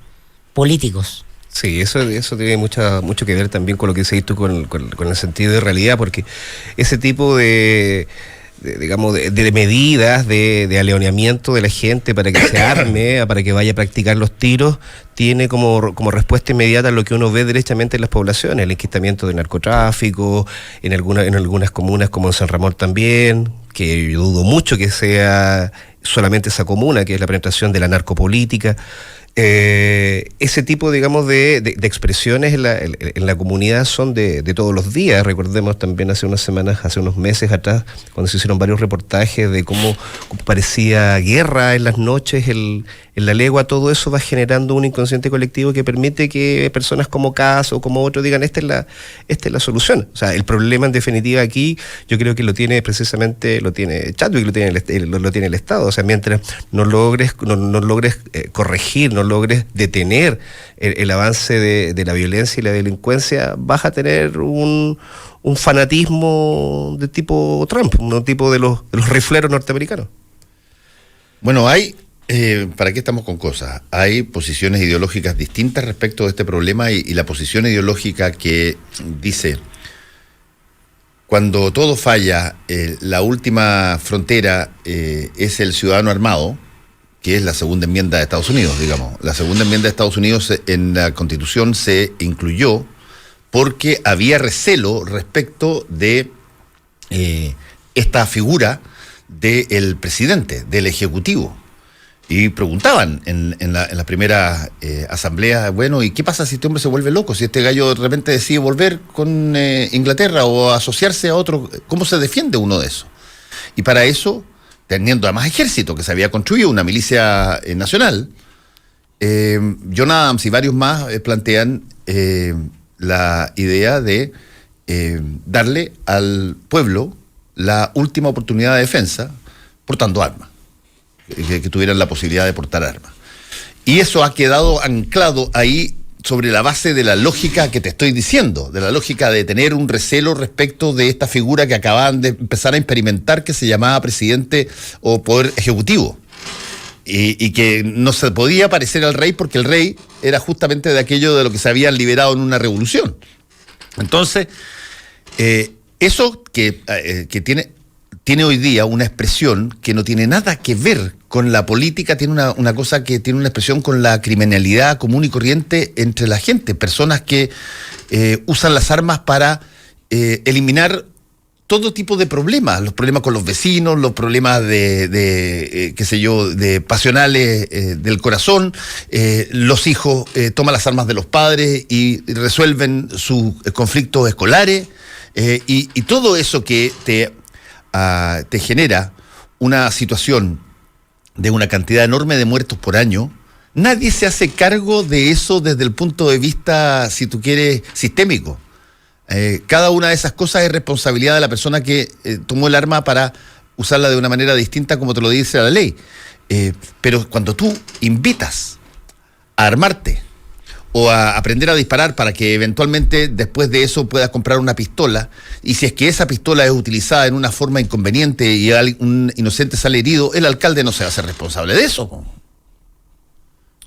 Speaker 3: políticos.
Speaker 4: Sí, eso tiene mucho que ver también con lo que dices tú, con el sentido de realidad, porque ese tipo de medidas de aleoneamiento de la gente para que se arme, para que vaya a practicar los tiros, tiene como respuesta inmediata lo que uno ve derechamente en las poblaciones, el enquistamiento del narcotráfico, en algunas comunas como en San Ramón también, que yo dudo mucho que sea solamente esa comuna, que es la penetración de la narcopolítica. Ese tipo, digamos, de expresiones en la comunidad son de todos los días. Recordemos también hace unos meses atrás, cuando se hicieron varios reportajes de cómo parecía guerra en las noches, en la legua. Todo eso va generando un inconsciente colectivo que permite que personas como Kast o como otros digan, esta es la solución. O sea, el problema en definitiva aquí, yo creo que lo tiene Chadwick, lo tiene el Estado. O sea, mientras no logres corregir, no logres detener el avance de la violencia y la delincuencia, vas a tener un fanatismo de tipo Trump, un tipo de los rifleros norteamericanos.
Speaker 2: Bueno, ¿para qué estamos con cosas? Hay posiciones ideológicas distintas respecto de este problema, y la posición ideológica que dice: cuando todo falla, la última frontera es el ciudadano armado, que es la segunda enmienda de Estados Unidos, digamos. La segunda enmienda de Estados Unidos en la Constitución se incluyó porque había recelo respecto de esta figura del presidente, del Ejecutivo. Y preguntaban en la primera asamblea, bueno, ¿y qué pasa si este hombre se vuelve loco? Si este gallo de repente decide volver con Inglaterra o asociarse a otro, ¿cómo se defiende uno de eso? Y para eso, teniendo además ejército, que se había construido una milicia nacional, John Adams y varios más plantean la idea de darle al pueblo la última oportunidad de defensa portando armas, que tuvieran la posibilidad de portar armas. Y eso ha quedado anclado ahí sobre la base de la lógica que te estoy diciendo, de la lógica de tener un recelo respecto de esta figura que acababan de empezar a experimentar, que se llamaba presidente o poder ejecutivo, y que no se podía parecer al rey, porque el rey era justamente de aquello de lo que se habían liberado en una revolución. Entonces, eso que tiene hoy día una expresión que no tiene nada que ver con la política, tiene una cosa que tiene una expresión con la criminalidad común y corriente entre la gente, personas que usan las armas para eliminar todo tipo de problemas, los problemas con los vecinos, los problemas de pasionales del corazón. Los hijos toman las armas de los padres y resuelven sus conflictos escolares, y todo eso que te genera una situación de una cantidad enorme de muertos por año. Nadie se hace cargo de eso desde el punto de vista, si tú quieres, sistémico. Cada una de esas cosas es responsabilidad de la persona que tomó el arma para usarla de una manera distinta, como te lo dice la ley. Pero cuando tú invitas a armarte o a aprender a disparar para que eventualmente después de eso puedas comprar una pistola, y si es que esa pistola es utilizada en una forma inconveniente y un inocente sale herido, el alcalde no se va a hacer responsable de eso.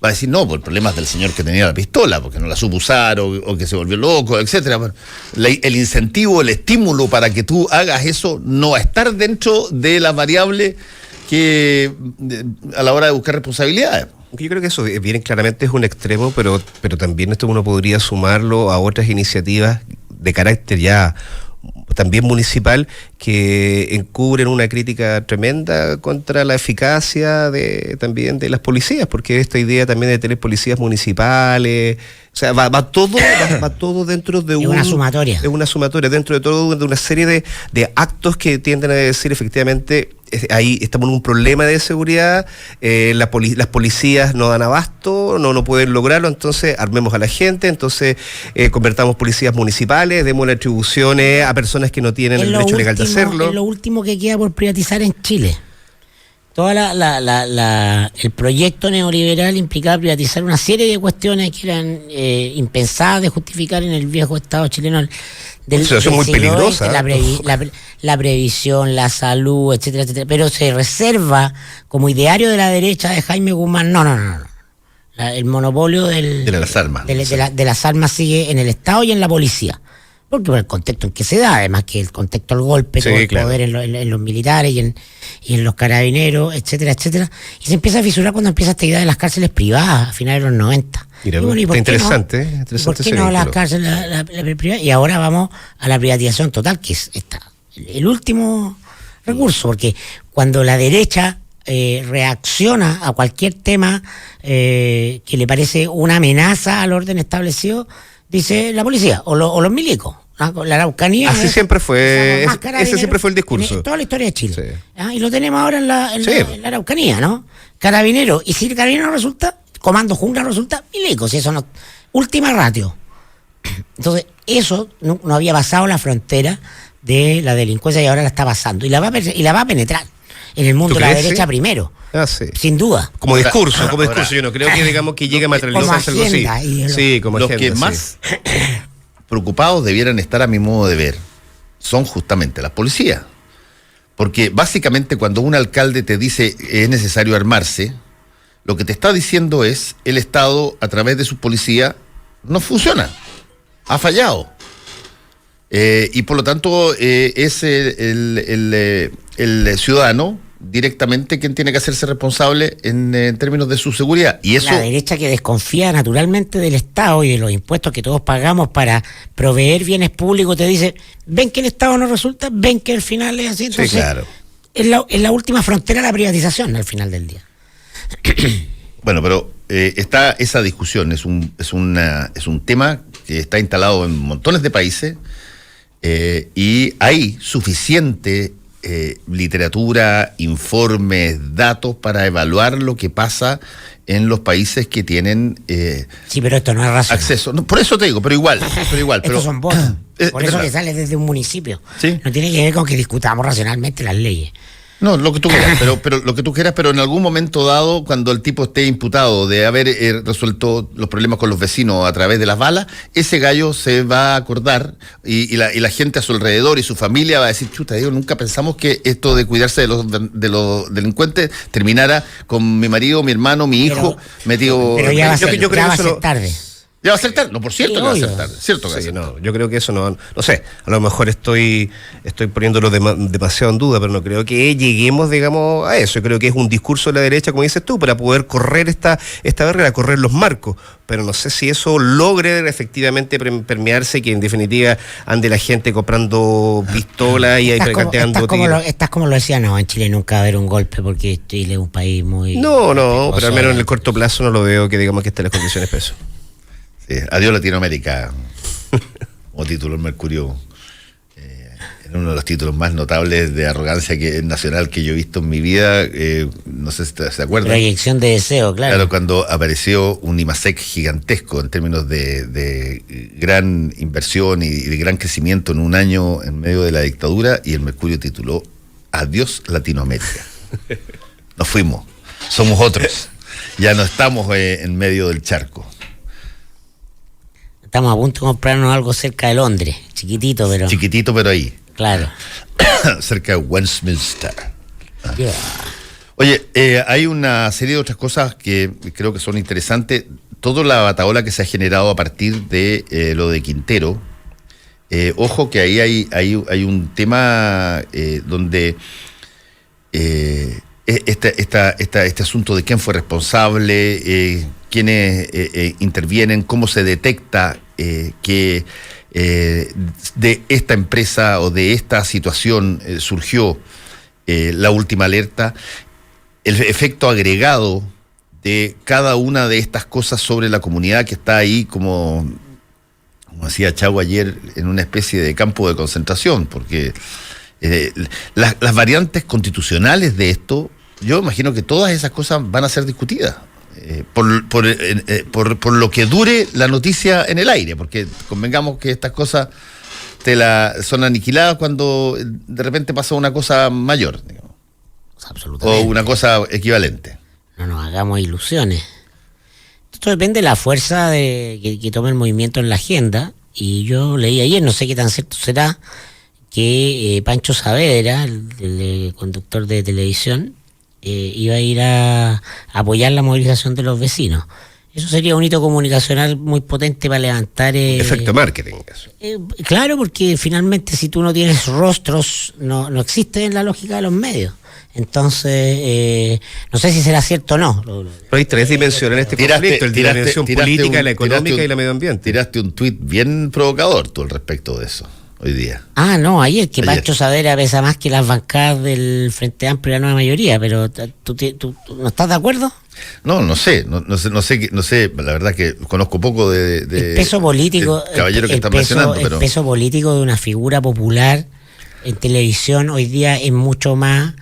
Speaker 2: Va a decir, no, pues el problema es del señor que tenía la pistola, porque no la supo usar, o que se volvió loco, etcétera. Bueno, el incentivo, el estímulo para que tú hagas eso no va a estar dentro de la variable a la hora de buscar responsabilidades.
Speaker 4: Yo creo que eso bien claramente es un extremo, pero también esto uno podría sumarlo a otras iniciativas de carácter ya también municipal que encubren una crítica tremenda contra la eficacia también de las policías, porque esta idea también de tener policías municipales, o sea, va todo dentro de
Speaker 3: una sumatoria.
Speaker 4: De una sumatoria, dentro de todo de una serie de actos que tienden a decir efectivamente ahí estamos en un problema de seguridad, las policías no dan abasto, no pueden lograrlo, entonces armemos a la gente, entonces convertamos policías municipales, demos las atribuciones a personas que no tienen el derecho legal de hacerlo.
Speaker 3: Es lo último que queda por privatizar en Chile. Toda el proyecto neoliberal implicaba privatizar una serie de cuestiones que eran impensadas de justificar en el viejo Estado chileno.
Speaker 4: Una situación muy peligrosa.
Speaker 3: La previsión, la salud, etcétera, etcétera. Pero se reserva como ideario de la derecha de Jaime Guzmán. No. El monopolio de las armas. De las armas sigue en el Estado y en la policía. Porque por el contexto en que se da, además que el contexto del golpe, sí, todo el poder en los militares y en los carabineros, etcétera, etcétera. Y se empieza a fisurar cuando empieza esta idea de las cárceles privadas a finales de los 90.
Speaker 4: Mira, está interesante.
Speaker 3: ¿Por qué no las cárceles la privadas? Y ahora vamos a la privatización total, que es el último recurso, porque cuando la derecha reacciona a cualquier tema que le parece una amenaza al orden establecido, dice la policía o los milicos. La Araucanía.
Speaker 4: Así siempre fue. Ese siempre fue el discurso.
Speaker 3: En toda la historia de Chile. Sí. Y lo tenemos ahora en la Araucanía, ¿no? Carabinero. Y si el carabinero resulta, Comando Jungla resulta milico. Si eso no. Última ratio. Entonces, eso no había pasado la frontera de la delincuencia y ahora la está pasando. Y la va a penetrar en el mundo de la derecha primero.
Speaker 4: Sí.
Speaker 3: Sin duda.
Speaker 4: Como discurso. Yo no creo que digamos que llegue a materializarse algo así. Sí, como
Speaker 2: los agenda, que más preocupados debieran estar, a mi modo de ver, son justamente las policías. Porque básicamente cuando un alcalde te dice es necesario armarse, lo que te está diciendo es el Estado a través de su policía no funciona, ha fallado. Y por lo tanto es el ciudadano directamente quien tiene que hacerse responsable en términos de su seguridad. Y eso,
Speaker 3: la derecha que desconfía naturalmente del Estado y de los impuestos que todos pagamos para proveer bienes públicos, te dice, ven que el Estado no resulta, ven que al final es así. Entonces, sí, claro. Es la última frontera de la privatización al final del día.
Speaker 2: Bueno, pero está esa discusión, es un tema que está instalado en montones de países y hay suficiente literatura, informes, datos para evaluar lo que pasa en los países que tienen
Speaker 3: sí, pero esto no es razón.
Speaker 2: Acceso. No, por eso te digo, pero igual.
Speaker 3: Estos son votos. Por eso que sale desde un municipio.
Speaker 2: ¿Sí?
Speaker 3: No tiene que ver con que discutamos racionalmente las leyes.
Speaker 2: No, lo que tú quieras, pero lo que tú quieras, pero en algún momento dado, cuando el tipo esté imputado de haber resuelto los problemas con los vecinos a través de las balas, ese gallo se va a acordar y la gente a su alrededor y su familia va a decir, chuta, Dios, nunca pensamos que esto de cuidarse de los delincuentes terminara con mi marido, mi hermano, mi hijo metido.
Speaker 3: Pero ya va a ser tarde.
Speaker 2: ¿Ya va a ser tarde? No, por cierto que va a ser tarde. Cierto que
Speaker 4: sí, no, yo creo que eso no sé, a lo mejor estoy poniéndolo demasiado en duda, pero no creo que lleguemos, digamos, a eso. Yo creo que es un discurso de la derecha, como dices tú, para poder correr esta barrera, correr los marcos, pero no sé si eso logre efectivamente permearse, que en definitiva ande la gente comprando pistolas y recateando tiros.
Speaker 3: Estás como lo decía, no, en Chile nunca va a haber un golpe porque Chile es un país muy...
Speaker 4: No, pero al menos en el corto plazo no lo veo que digamos que estén las condiciones para eso.
Speaker 2: Sí, adiós Latinoamérica, como título el Mercurio, en uno de los títulos más notables de arrogancia nacional que yo he visto en mi vida, no sé si se acuerdan.
Speaker 3: Proyección de deseo, claro.
Speaker 2: Claro, cuando apareció un IMASEC gigantesco en términos de gran inversión y de gran crecimiento en un año en medio de la dictadura, y el Mercurio tituló Adiós Latinoamérica. Nos fuimos, somos otros, ya no estamos en medio del charco.
Speaker 3: Estamos a punto de comprarnos algo cerca de Londres, chiquitito, pero ahí. Claro.
Speaker 2: Cerca de Westminster. Yeah. Oye, hay una serie de otras cosas que creo que son interesantes. Toda la batahola que se ha generado a partir de lo de Quintero. Ojo que ahí hay un tema donde este asunto de quién fue responsable, quiénes intervienen, cómo se detecta que de esta empresa o de esta situación surgió la última alerta, el efecto agregado de cada una de estas cosas sobre la comunidad que está ahí, como decía Chau ayer, en una especie de campo de concentración, porque las variantes constitucionales de esto, yo imagino que todas esas cosas van a ser discutidas. Por lo que dure la noticia en el aire, porque convengamos que estas cosas son aniquiladas cuando de repente pasa una cosa mayor, digamos, o una cosa equivalente.
Speaker 3: No nos hagamos ilusiones. Esto depende de la fuerza que tome el movimiento en la agenda, y yo leí ayer, no sé qué tan cierto será, que Pancho Saavedra, el conductor de televisión, iba a ir a apoyar la movilización de los vecinos. Eso sería un hito comunicacional muy potente para levantar...
Speaker 4: efecto marketing. Eso.
Speaker 3: Claro, porque finalmente si tú no tienes rostros, no existe en la lógica de los medios. Entonces, no sé si será cierto o no.
Speaker 4: Pero hay tres dimensiones en este conflicto: la dimensión política, la económica y la medio ambiente.
Speaker 2: Tiraste un tuit bien provocador tú al respecto de eso. Hoy día.
Speaker 3: Ayer Pancho Saavedra pesa más que las bancadas del Frente Amplio y la nueva mayoría, pero ¿tú no estás de acuerdo?
Speaker 2: No sé, la verdad que conozco poco de
Speaker 3: el peso político,
Speaker 2: el caballero que está mencionando, pero...
Speaker 3: El peso político de una figura popular en televisión hoy día es mucho más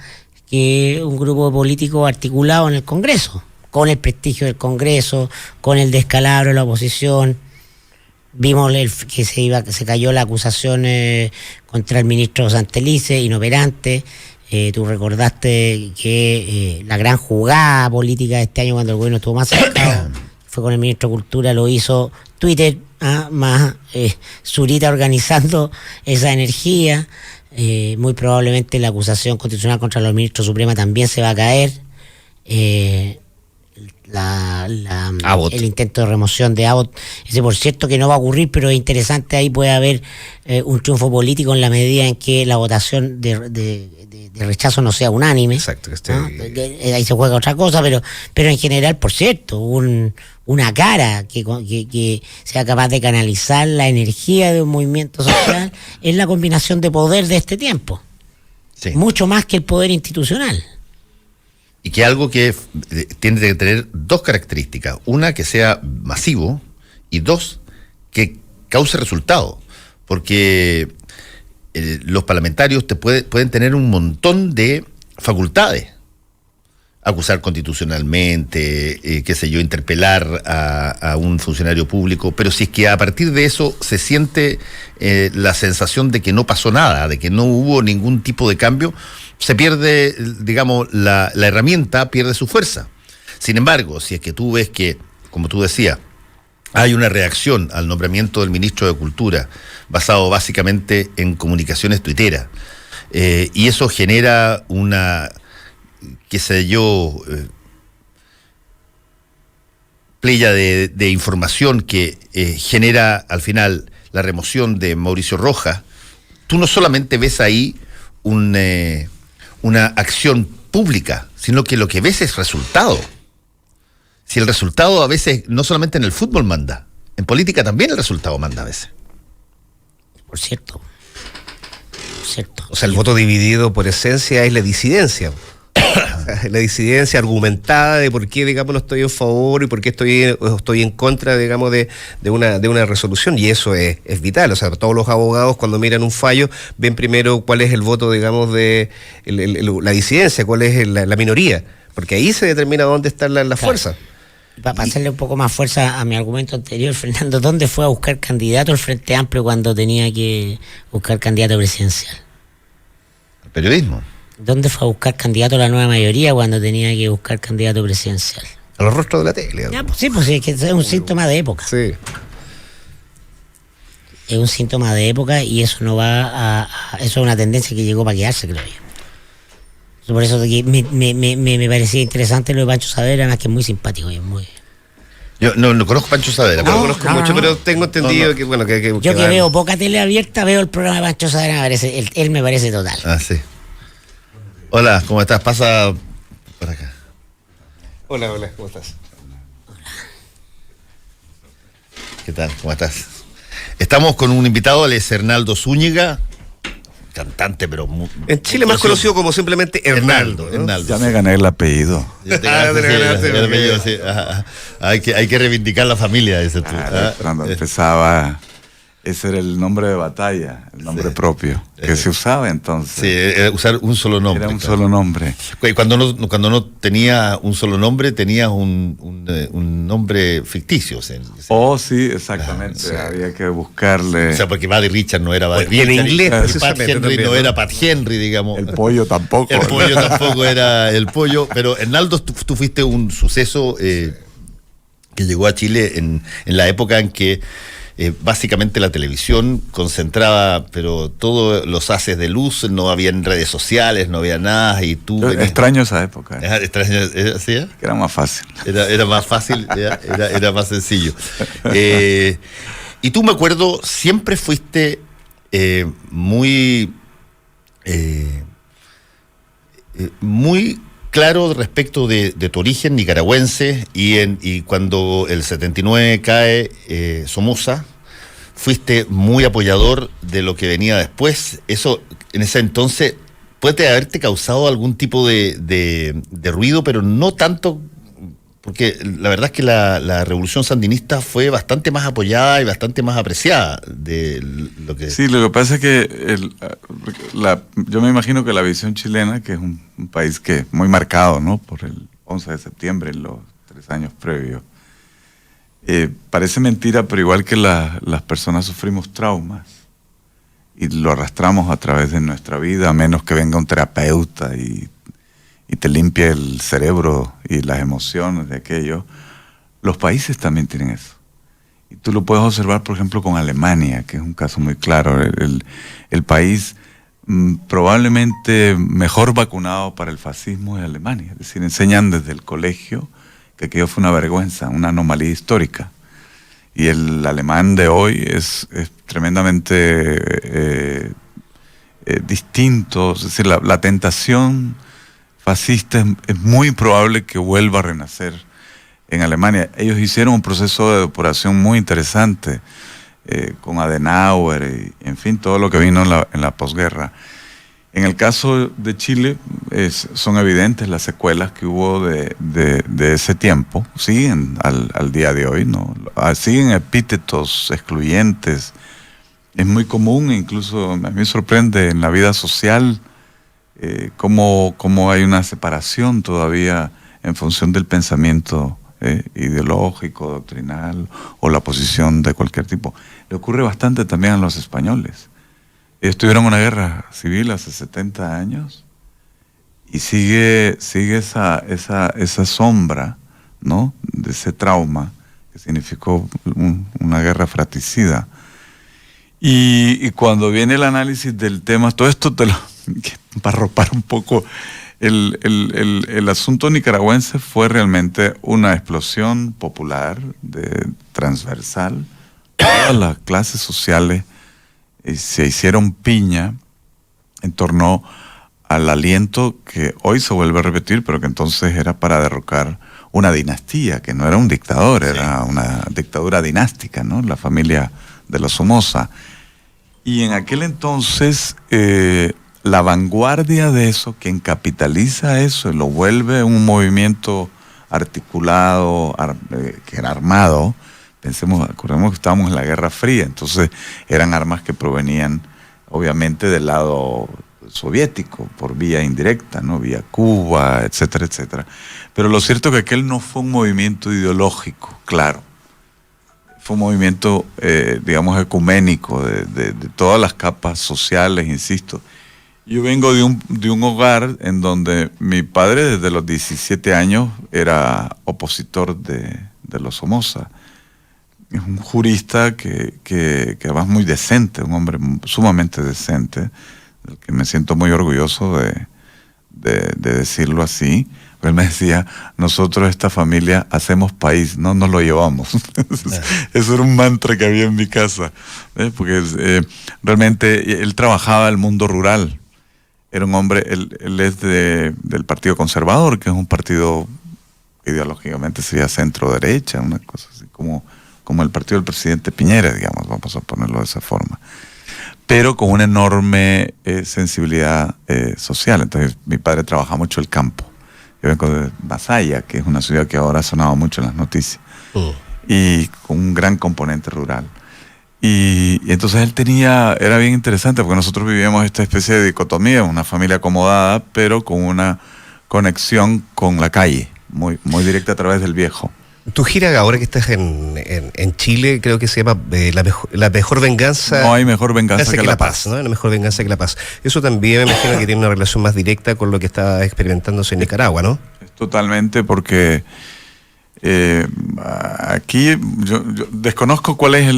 Speaker 3: que un grupo político articulado en el Congreso, con el prestigio del Congreso, con el descalabro de la oposición. Vimos que se cayó la acusación contra el ministro Santelice, inoperante. Tú recordaste que la gran jugada política de este año, cuando el gobierno estuvo más cercano, fue con el ministro de Cultura, lo hizo Twitter, más Zurita organizando esa energía. Muy probablemente la acusación constitucional contra los ministros Suprema también se va a caer. El intento de remoción de Abbott, ese por cierto que no va a ocurrir, pero es interesante, ahí puede haber un triunfo político en la medida en que la votación de rechazo no sea unánime.
Speaker 4: Exacto,
Speaker 3: ¿no? Ahí se juega otra cosa, pero en general, por cierto, una cara que sea capaz de canalizar la energía de un movimiento social es la combinación de poder de este tiempo, sí. Mucho más que el poder institucional.
Speaker 2: Y que algo que tiene que tener dos características: una, que sea masivo, y dos, que cause resultado, porque los parlamentarios pueden tener un montón de facultades: acusar constitucionalmente, interpelar a un funcionario público, pero si es que a partir de eso se siente la sensación de que no pasó nada, de que no hubo ningún tipo de cambio, se pierde, digamos, la herramienta pierde su fuerza. Sin embargo, si es que tú ves que, como tú decías, hay una reacción al nombramiento del ministro de Cultura basado básicamente en comunicaciones tuiteras, y eso genera una, playa de información que genera al final la remoción de Mauricio Rojas, tú no solamente ves ahí una acción pública, sino que lo que ves es resultado. Si el resultado a veces, no solamente en el fútbol manda, en política también el resultado manda a veces.
Speaker 3: Por cierto.
Speaker 4: O sea, el voto dividido por esencia es la disidencia. La disidencia argumentada de por qué, digamos, no estoy en favor y por qué estoy en contra, digamos, de una resolución, y eso es vital. O sea, todos los abogados, cuando miran un fallo, ven primero cuál es el voto, digamos, de la disidencia, cuál es la minoría, porque ahí se determina dónde está la fuerza.
Speaker 3: Para hacerle un poco más fuerza a mi argumento anterior, Fernando, ¿dónde fue a buscar candidato el Frente Amplio cuando tenía que buscar candidato presidencial?
Speaker 2: El periodismo.
Speaker 3: ¿Dónde fue a buscar candidato a la nueva mayoría cuando tenía que buscar candidato presidencial?
Speaker 4: A los rostros de la tele.
Speaker 3: Ya, pues sí, es que es un síntoma de época.
Speaker 4: Sí.
Speaker 3: Es un síntoma de época, y eso no va eso es una tendencia que llegó para quedarse, creo yo. Por eso me parecía interesante lo de Pancho Saavedra, además que es muy simpático y es muy...
Speaker 2: Yo no conozco a Pancho Saavedra.
Speaker 4: No conozco mucho, pero tengo entendido que, bueno, que
Speaker 3: yo que veo poca tele abierta, veo el programa de Pancho Saavedra, él me parece total.
Speaker 2: Ah, sí. Hola, ¿cómo estás? Pasa Por acá.
Speaker 4: Hola, ¿cómo estás?
Speaker 2: ¿Qué tal? ¿Cómo estás? Estamos con un invitado, él es Hernaldo Zúñiga, cantante, pero
Speaker 4: en Chile más conocido como simplemente Hernaldo, ¿no?
Speaker 13: Hernaldo. Ya me gané el apellido.
Speaker 2: Sí. Hay que reivindicar la familia, dices tú.
Speaker 13: Cuando empezaba, ese era el nombre de batalla, el nombre propio, que se usaba entonces.
Speaker 2: Sí, usar un solo nombre.
Speaker 13: Era un solo nombre.
Speaker 2: Cuando no tenía un solo nombre, tenías un nombre ficticio.
Speaker 13: Sí, exactamente. Había que buscarle.
Speaker 2: O sea, porque Buddy Richard no era Buddy Richard.
Speaker 4: En inglés,
Speaker 2: Pat Henry no era Pat Henry, digamos.
Speaker 13: El pollo tampoco.
Speaker 2: El pollo tampoco era el pollo. Pero, Hernaldo, tú fuiste un suceso que llegó a Chile en la época en que básicamente la televisión concentraba, pero todos los haces de luz, no había redes sociales, no había nada, y tú...
Speaker 13: Extraño esa época.
Speaker 2: ¿Sí?
Speaker 13: Era más fácil.
Speaker 2: Era más fácil, era más sencillo. Y tú, me acuerdo, siempre fuiste muy claro respecto de tu origen nicaragüense, y cuando el 79 cae Somoza, fuiste muy apoyador de lo que venía después. Eso, en ese entonces, puede haberte causado algún tipo de ruido, pero no tanto, porque la verdad es que la revolución sandinista fue bastante más apoyada y bastante más apreciada de lo que...
Speaker 13: Sí, lo que pasa es que yo me imagino que la visión chilena, que es un país que muy marcado, ¿no?, por el 11 de septiembre, en los 3 años previos, parece mentira, pero igual que las personas sufrimos traumas y lo arrastramos a través de nuestra vida, a menos que venga un terapeuta y te limpie el cerebro y las emociones de aquello. Los países también tienen eso. Y tú lo puedes observar, por ejemplo, con Alemania, que es un caso muy claro. El país probablemente mejor vacunado para el fascismo es Alemania. Es decir, enseñan desde el colegio que aquello fue una vergüenza, una anomalía histórica. Y el alemán de hoy es tremendamente distinto. Es decir, la tentación fascista es muy probable que vuelva a renacer en Alemania. Ellos hicieron un proceso de depuración muy interesante con Adenauer y, en fin, todo lo que vino en la posguerra. En el caso de Chile, son evidentes las secuelas que hubo de ese tiempo, siguen al día de hoy, ¿no? Siguen epítetos excluyentes. Es muy común, incluso a mí me sorprende en la vida social, cómo hay una separación todavía en función del pensamiento ideológico, doctrinal o la posición de cualquier tipo. Le ocurre bastante también a los españoles. Ellos tuvieron una guerra civil hace 70 años y sigue esa sombra, ¿no?, de ese trauma que significó una guerra fratricida. Y cuando viene el análisis del tema, todo esto para arropar un poco, el asunto nicaragüense fue realmente una explosión popular, transversal. Todas las clases sociales se hicieron piña en torno al aliento que hoy se vuelve a repetir, pero que entonces era para derrocar una dinastía, que no era un dictador, era una dictadura dinástica, ¿no?, la familia de los Somoza. Y en aquel entonces, la vanguardia de eso, quien capitaliza eso y lo vuelve un movimiento articulado, que era armado. Acordemos que estábamos en la Guerra Fría, entonces eran armas que provenían obviamente del lado soviético, por vía indirecta, ¿no?, vía Cuba, etcétera, etcétera. Pero lo cierto es que aquel no fue un movimiento ideológico, claro. Fue un movimiento, digamos, ecuménico, de todas las capas sociales, insisto. Yo vengo de un hogar en donde mi padre desde los 17 años era opositor de los Somoza. Es un jurista que además muy decente, un hombre sumamente decente, del que me siento muy orgulloso de decirlo así. Él me decía, nosotros esta familia hacemos país, no nos lo llevamos. Eso era un mantra que había en mi casa, porque realmente él trabajaba el mundo rural. era un hombre, él es del Partido Conservador, que es un partido ideológicamente sería centro-derecha, una cosa así como el partido del presidente Piñera, digamos, vamos a ponerlo de esa forma, pero con una enorme sensibilidad social. Entonces mi padre trabaja mucho el campo. Yo vengo de Masaya, que es una ciudad que ahora ha sonado mucho en las noticias, y con un gran componente rural. Y entonces era bien interesante, porque nosotros vivíamos esta especie de dicotomía, una familia acomodada, pero con una conexión con la calle, muy, muy directa a través del viejo.
Speaker 4: Tu gira ahora que estás en Chile, creo que se llama la mejor venganza.
Speaker 13: No hay mejor venganza que la paz.
Speaker 4: ¿No? La mejor venganza que la paz. Eso también me imagino que tiene una relación más directa con lo que está experimentándose en Nicaragua, ¿no?
Speaker 13: Totalmente, porque aquí yo desconozco cuál es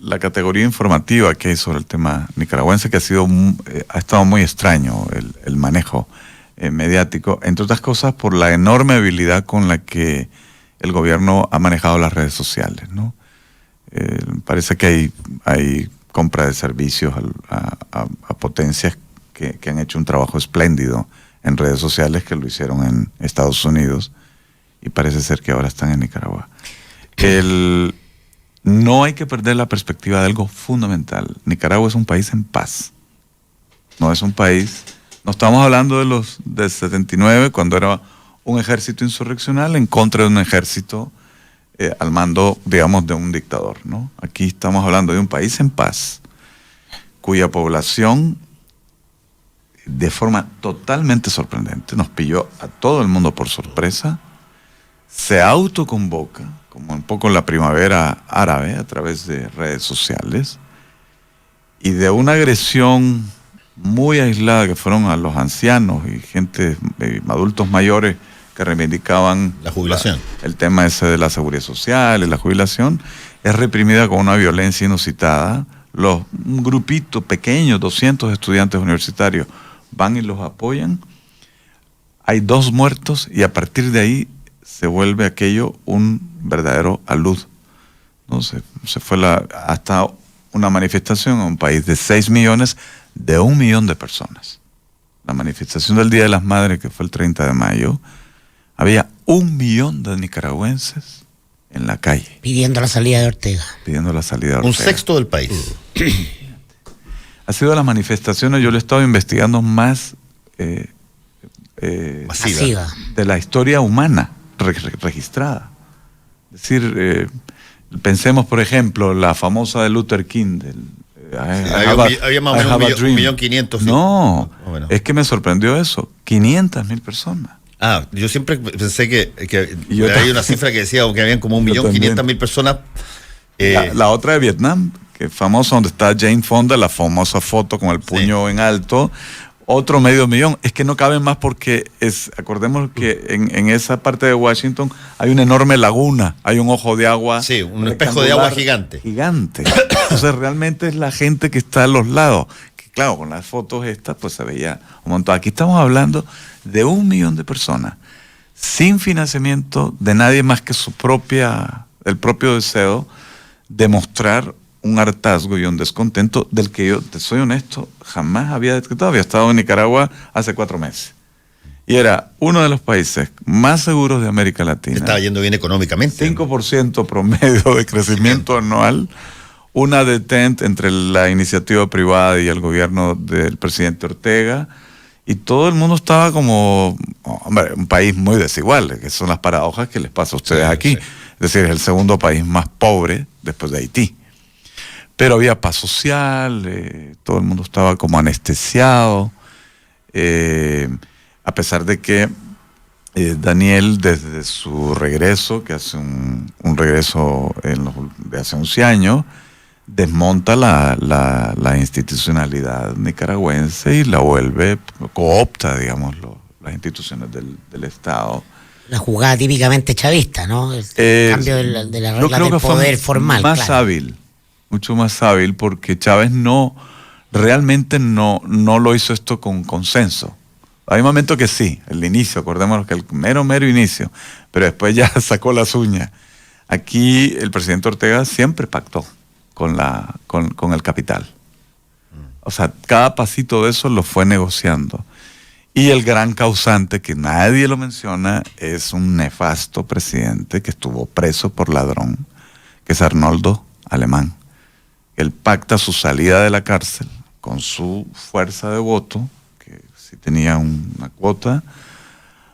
Speaker 13: la categoría informativa que hay sobre el tema nicaragüense, que ha estado muy extraño el manejo mediático, entre otras cosas por la enorme habilidad con la que el gobierno ha manejado las redes sociales, ¿no? Parece que hay compra de servicios a potencias que han hecho un trabajo espléndido en redes sociales, que lo hicieron en Estados Unidos, y parece ser que ahora están en Nicaragua. No hay que perder la perspectiva de algo fundamental. Nicaragua es un país en paz. No es un país... No estamos hablando del 79, cuando era un ejército insurreccional en contra de un ejército al mando, digamos, de un dictador, ¿no? Aquí estamos hablando de un país en paz, cuya población, de forma totalmente sorprendente, nos pilló a todo el mundo por sorpresa, se autoconvoca, como un poco la primavera árabe, a través de redes sociales, y de una agresión muy aislada que fueron a los ancianos y gente, adultos mayores que reivindicaban
Speaker 2: la jubilación.
Speaker 13: El tema ese de la seguridad social y la jubilación, es reprimida con una violencia inusitada. Un grupito pequeño, 200 estudiantes universitarios, van y los apoyan. Hay 2 muertos y a partir de ahí se vuelve aquello un verdadero alud. ¿No? Se fue hasta una manifestación en un país de 6 millones, de 1 millón de personas. La manifestación del Día de las Madres, que fue el 30 de mayo, había 1 millón de nicaragüenses en la calle.
Speaker 3: Pidiendo la salida de Ortega.
Speaker 2: Un sexto del país.
Speaker 13: Ha sido las manifestaciones, yo lo he estado investigando más
Speaker 3: masiva
Speaker 13: de la historia humana registrada. Es decir, pensemos, por ejemplo, la famosa de Luther King,
Speaker 2: había más o menos 1.500.000.
Speaker 13: No, es que me sorprendió eso, 500.000 personas.
Speaker 2: Yo siempre pensé que hay una cifra que decía que habían como 1.500.000 personas.
Speaker 13: La otra de Vietnam, que es famosa, donde está Jane Fonda, la famosa foto con el puño en alto, otro 500.000. Es que no caben más porque acordemos que en esa parte de Washington hay una enorme laguna, hay un ojo de agua.
Speaker 2: Sí, un espejo de agua gigante.
Speaker 13: Entonces realmente es la gente que está a los lados. Que claro, con las fotos estas pues se veía un montón. Aquí estamos hablando de 1 millón de personas, sin financiamiento de nadie más que el propio deseo de mostrar un hartazgo y un descontento del que yo, te soy honesto, jamás había detectado. Había estado en Nicaragua hace 4 meses. Y era uno de los países más seguros de América Latina.
Speaker 2: Estaba yendo bien económicamente.
Speaker 13: 5% promedio de crecimiento anual. Una detente entre la iniciativa privada y el gobierno del presidente Ortega. Y todo el mundo estaba como, hombre, un país muy desigual, que son las paradojas que les pasa a ustedes aquí. Sí. Es decir, es el segundo país más pobre después de Haití. Pero había paz social, todo el mundo estaba como anestesiado, a pesar de que Daniel, desde su regreso, que hace un regreso de hace 11 años, desmonta la institucionalidad nicaragüense y la vuelve, coopta, digamos, las instituciones del Estado.
Speaker 3: La jugada típicamente chavista, ¿no? El cambio de la regla del poder formal.
Speaker 13: Más hábil. Mucho más hábil, porque Chávez realmente no lo hizo esto con consenso. Hay momentos que sí, el inicio, acordémonos que el mero inicio, pero después ya sacó las uñas. Aquí el presidente Ortega siempre pactó con el capital. O sea, cada pasito de eso lo fue negociando. Y el gran causante, que nadie lo menciona, es un nefasto presidente que estuvo preso por ladrón, que es Arnoldo Alemán. Él pacta su salida de la cárcel con su fuerza de voto, que sí tenía una cuota.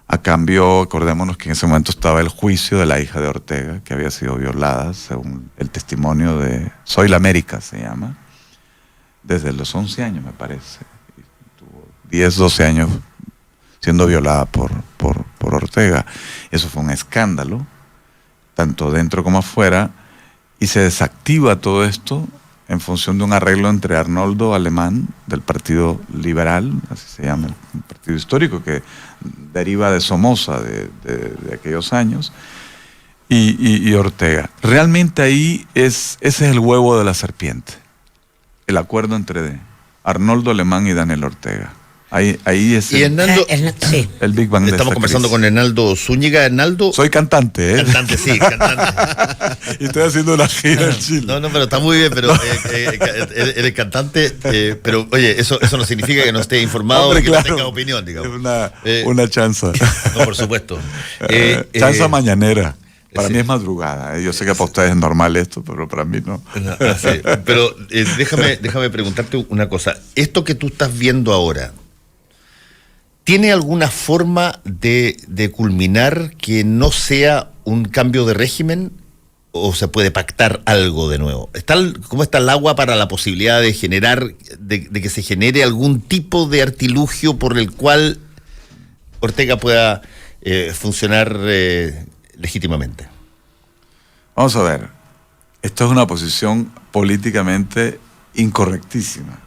Speaker 13: A cambio, acordémonos que en ese momento estaba el juicio de la hija de Ortega, que había sido violada, según el testimonio de Soy la América, se llama, desde los 11 años, me parece. Tuvo 10, 12 años siendo violada por Ortega. Eso fue un escándalo, tanto dentro como afuera, y se desactiva todo esto en función de un arreglo entre Arnoldo Alemán, del Partido Liberal, así se llama el partido histórico, que deriva de Somoza, de aquellos años, y Ortega. Realmente ahí ese es el huevo de la serpiente, el acuerdo entre Arnoldo Alemán y Daniel Ortega. Ahí es
Speaker 2: y Hernando,
Speaker 3: sí.
Speaker 13: el Big Bang de
Speaker 2: estamos
Speaker 13: esta
Speaker 2: conversando
Speaker 13: crisis.
Speaker 2: con Hernando Zúñiga. Hernando,
Speaker 13: Soy cantante, ¿eh?
Speaker 2: Cantante, sí, cantante.
Speaker 13: Y estoy haciendo una gira en Chile.
Speaker 2: No, pero está muy bien, pero eres cantante, pero oye, eso no significa que no esté informado,
Speaker 13: Hombre,
Speaker 2: que
Speaker 13: claro,
Speaker 2: no tenga opinión, digamos.
Speaker 13: Es una chanza.
Speaker 2: No, por supuesto.
Speaker 13: Chanza mañanera. Para mí es madrugada. Yo sé que para ustedes es normal esto, pero para mí no.
Speaker 2: Sí, pero déjame preguntarte una cosa. Esto que tú estás viendo ahora, ¿tiene alguna forma de culminar que no sea un cambio de régimen o se puede pactar algo de nuevo? ¿Cómo está el agua para la posibilidad de generar, de que se genere algún tipo de artilugio por el cual Ortega pueda funcionar legítimamente?
Speaker 13: Vamos a ver. Esto es una posición políticamente incorrectísima.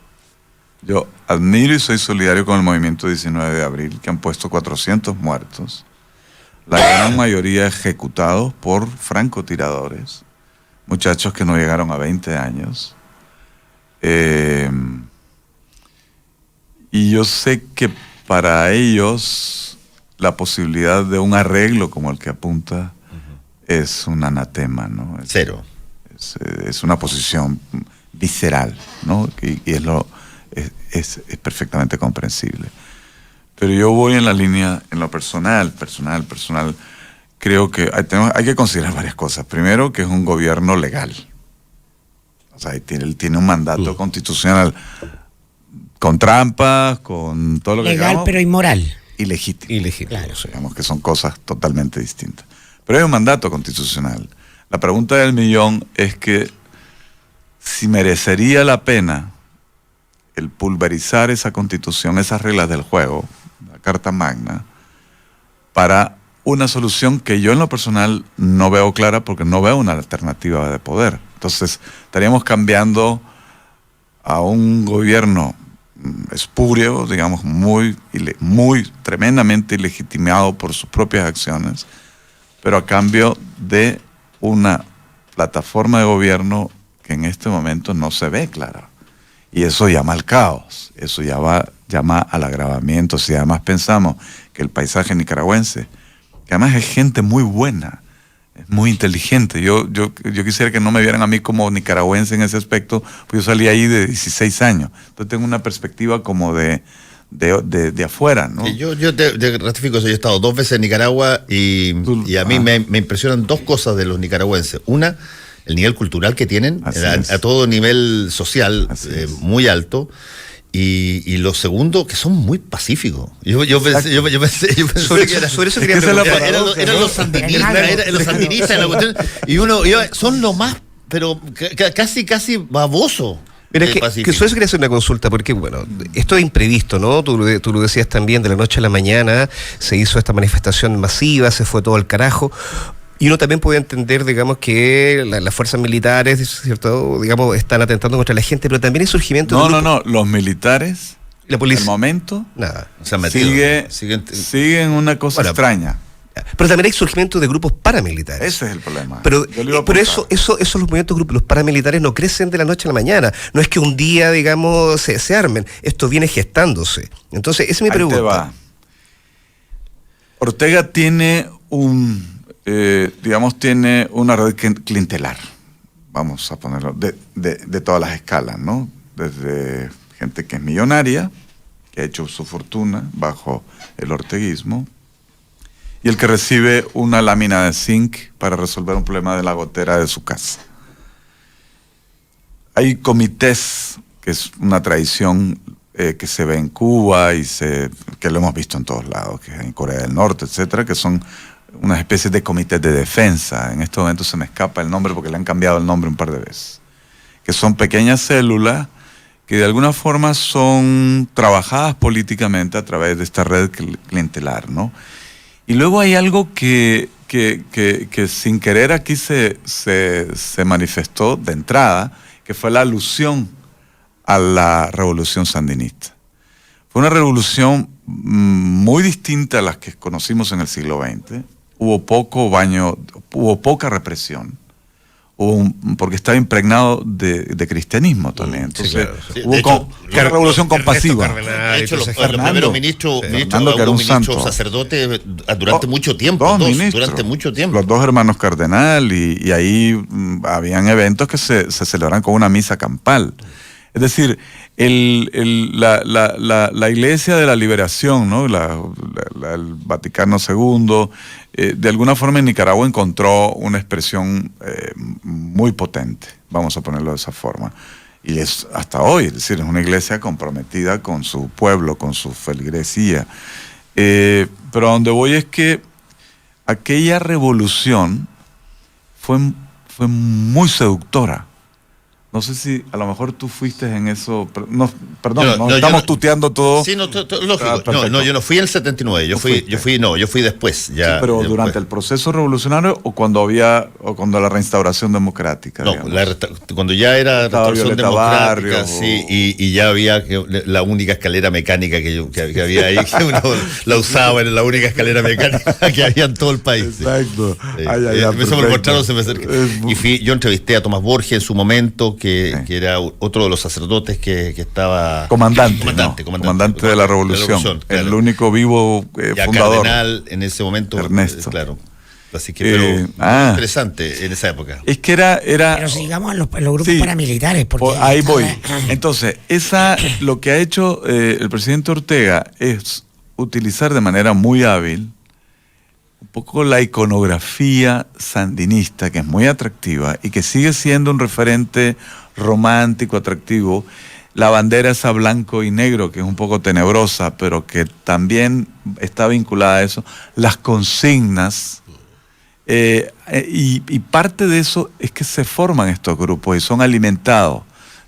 Speaker 13: Yo admiro y soy solidario con el movimiento 19 de abril, que han puesto 400 muertos, la gran mayoría ejecutados por francotiradores, muchachos que no llegaron a 20 años. Y yo sé que para ellos la posibilidad de un arreglo como el que apunta es un anatema, ¿no?
Speaker 2: Cero.
Speaker 13: Es una posición visceral, ¿no? Y es perfectamente comprensible. Pero yo voy en la línea, en lo personal, creo que hay que considerar varias cosas. Primero, que es un gobierno legal. O sea, él tiene un mandato constitucional con trampas, con todo lo que
Speaker 3: legal, pero inmoral.
Speaker 13: Ilegítimo.
Speaker 3: Claro.
Speaker 13: Digamos que son cosas totalmente distintas. Pero hay un mandato constitucional. La pregunta del millón es que si merecería la pena el pulverizar esa constitución, esas reglas del juego, la Carta Magna, para una solución que yo en lo personal no veo clara porque no veo una alternativa de poder. Entonces estaríamos cambiando a un gobierno espurio, digamos, muy tremendamente ilegitimado por sus propias acciones, pero a cambio de una plataforma de gobierno que en este momento no se ve clara. Y eso llama al caos, eso llama al agravamiento. Si además pensamos que el paisaje nicaragüense, que además es gente muy buena, es muy inteligente. Yo quisiera que no me vieran a mí como nicaragüense en ese aspecto, pues yo salí ahí de 16 años. Entonces tengo una perspectiva como de afuera, ¿no?
Speaker 2: Yo te ratifico eso. Yo he estado 2 veces en Nicaragua y a mí me impresionan 2 cosas de los nicaragüenses. Una, el nivel cultural que tienen, a todo nivel social, muy alto. Y lo segundo, que son muy pacíficos. Yo pensé que era,
Speaker 4: sobre eso quería preguntar.
Speaker 2: Eran los sandinistas, la cuestión, y son lo más, pero casi baboso.
Speaker 4: Mira, que sobre eso quería hacer una consulta, porque bueno, esto es imprevisto, ¿no? Tú lo decías también, de la noche a la mañana se hizo esta manifestación masiva, se fue todo al carajo. Y uno también puede entender, digamos, que las fuerzas militares, ¿cierto?, digamos, están atentando contra la gente, pero también hay surgimiento de
Speaker 13: No, los militares,
Speaker 4: la policía,
Speaker 13: al momento,
Speaker 2: nada, se han metido.
Speaker 13: siguen una cosa extraña.
Speaker 4: Pero también hay surgimiento de grupos paramilitares.
Speaker 13: Ese es el problema.
Speaker 4: Pero esos los movimientos, los paramilitares no crecen de la noche a la mañana. No es que un día, digamos, se armen. Esto viene gestándose. Entonces, esa es mi pregunta.
Speaker 13: Te va. Ortega tiene tiene una red clientelar, vamos a ponerlo, de todas las escalas, ¿no? Desde gente que es millonaria, que ha hecho su fortuna bajo el orteguismo, y el que recibe una lámina de zinc para resolver un problema de la gotera de su casa. Hay comités, que es una tradición que se ve en Cuba y que lo hemos visto en todos lados, que en Corea del Norte, etcétera, que son unas especies de comités de defensa. En este momento se me escapa el nombre porque le han cambiado el nombre un par de veces. Que son pequeñas células que de alguna forma son trabajadas políticamente a través de esta red clientelar, ¿no? Y luego hay algo que sin querer aquí se manifestó de entrada, que fue la alusión a la revolución sandinista. Fue una revolución muy distinta a las que conocimos en el siglo XX. Hubo poca represión. Porque estaba impregnado de cristianismo también. Entonces,
Speaker 2: sí, claro, sí.
Speaker 13: Hubo una revolución compasiva.
Speaker 2: De hecho, los primeros ministros sacerdotes durante mucho tiempo. Durante mucho tiempo.
Speaker 13: Los dos hermanos cardenal, y ahí habían eventos que se celebran con una misa campal. Es decir, la Iglesia de la Liberación, ¿no? El Vaticano II, de alguna forma en Nicaragua encontró una expresión muy potente, vamos a ponerlo de esa forma. Y es hasta hoy, es decir, es una iglesia comprometida con su pueblo, con su feligresía. Pero a donde voy es que aquella revolución fue muy seductora. No sé si a lo mejor tú fuiste en eso. No, perdón, estamos tuteando todo.
Speaker 2: Sí, lógico. Yo no fui en el 79. Yo fui después. Ya,
Speaker 13: sí, pero durante el proceso revolucionario o cuando la reinstauración democrática.
Speaker 2: No, cuando ya era restauración democrática, sí, y ya había la única escalera mecánica que había ahí, que uno la usaba, era la única escalera mecánica que había en todo el país.
Speaker 13: Exacto.
Speaker 2: Yo entrevisté a Tomás Borges en su momento, que era otro de los sacerdotes que estaba...
Speaker 13: Comandante de la revolución. Claro. El único vivo fundador.
Speaker 2: Cardenal en ese momento.
Speaker 13: Ernesto.
Speaker 2: Claro. Así que, pero interesante en esa época.
Speaker 13: Es que era...
Speaker 3: Pero sigamos en los grupos paramilitares. Porque
Speaker 13: ahí voy. Entonces, lo que ha hecho el presidente Ortega es utilizar de manera muy hábil un poco la iconografía sandinista, que es muy atractiva y que sigue siendo un referente romántico, atractivo. La bandera esa blanco y negro, que es un poco tenebrosa, pero que también está vinculada a eso. Las consignas. Y parte de eso es que se forman estos grupos y son alimentados.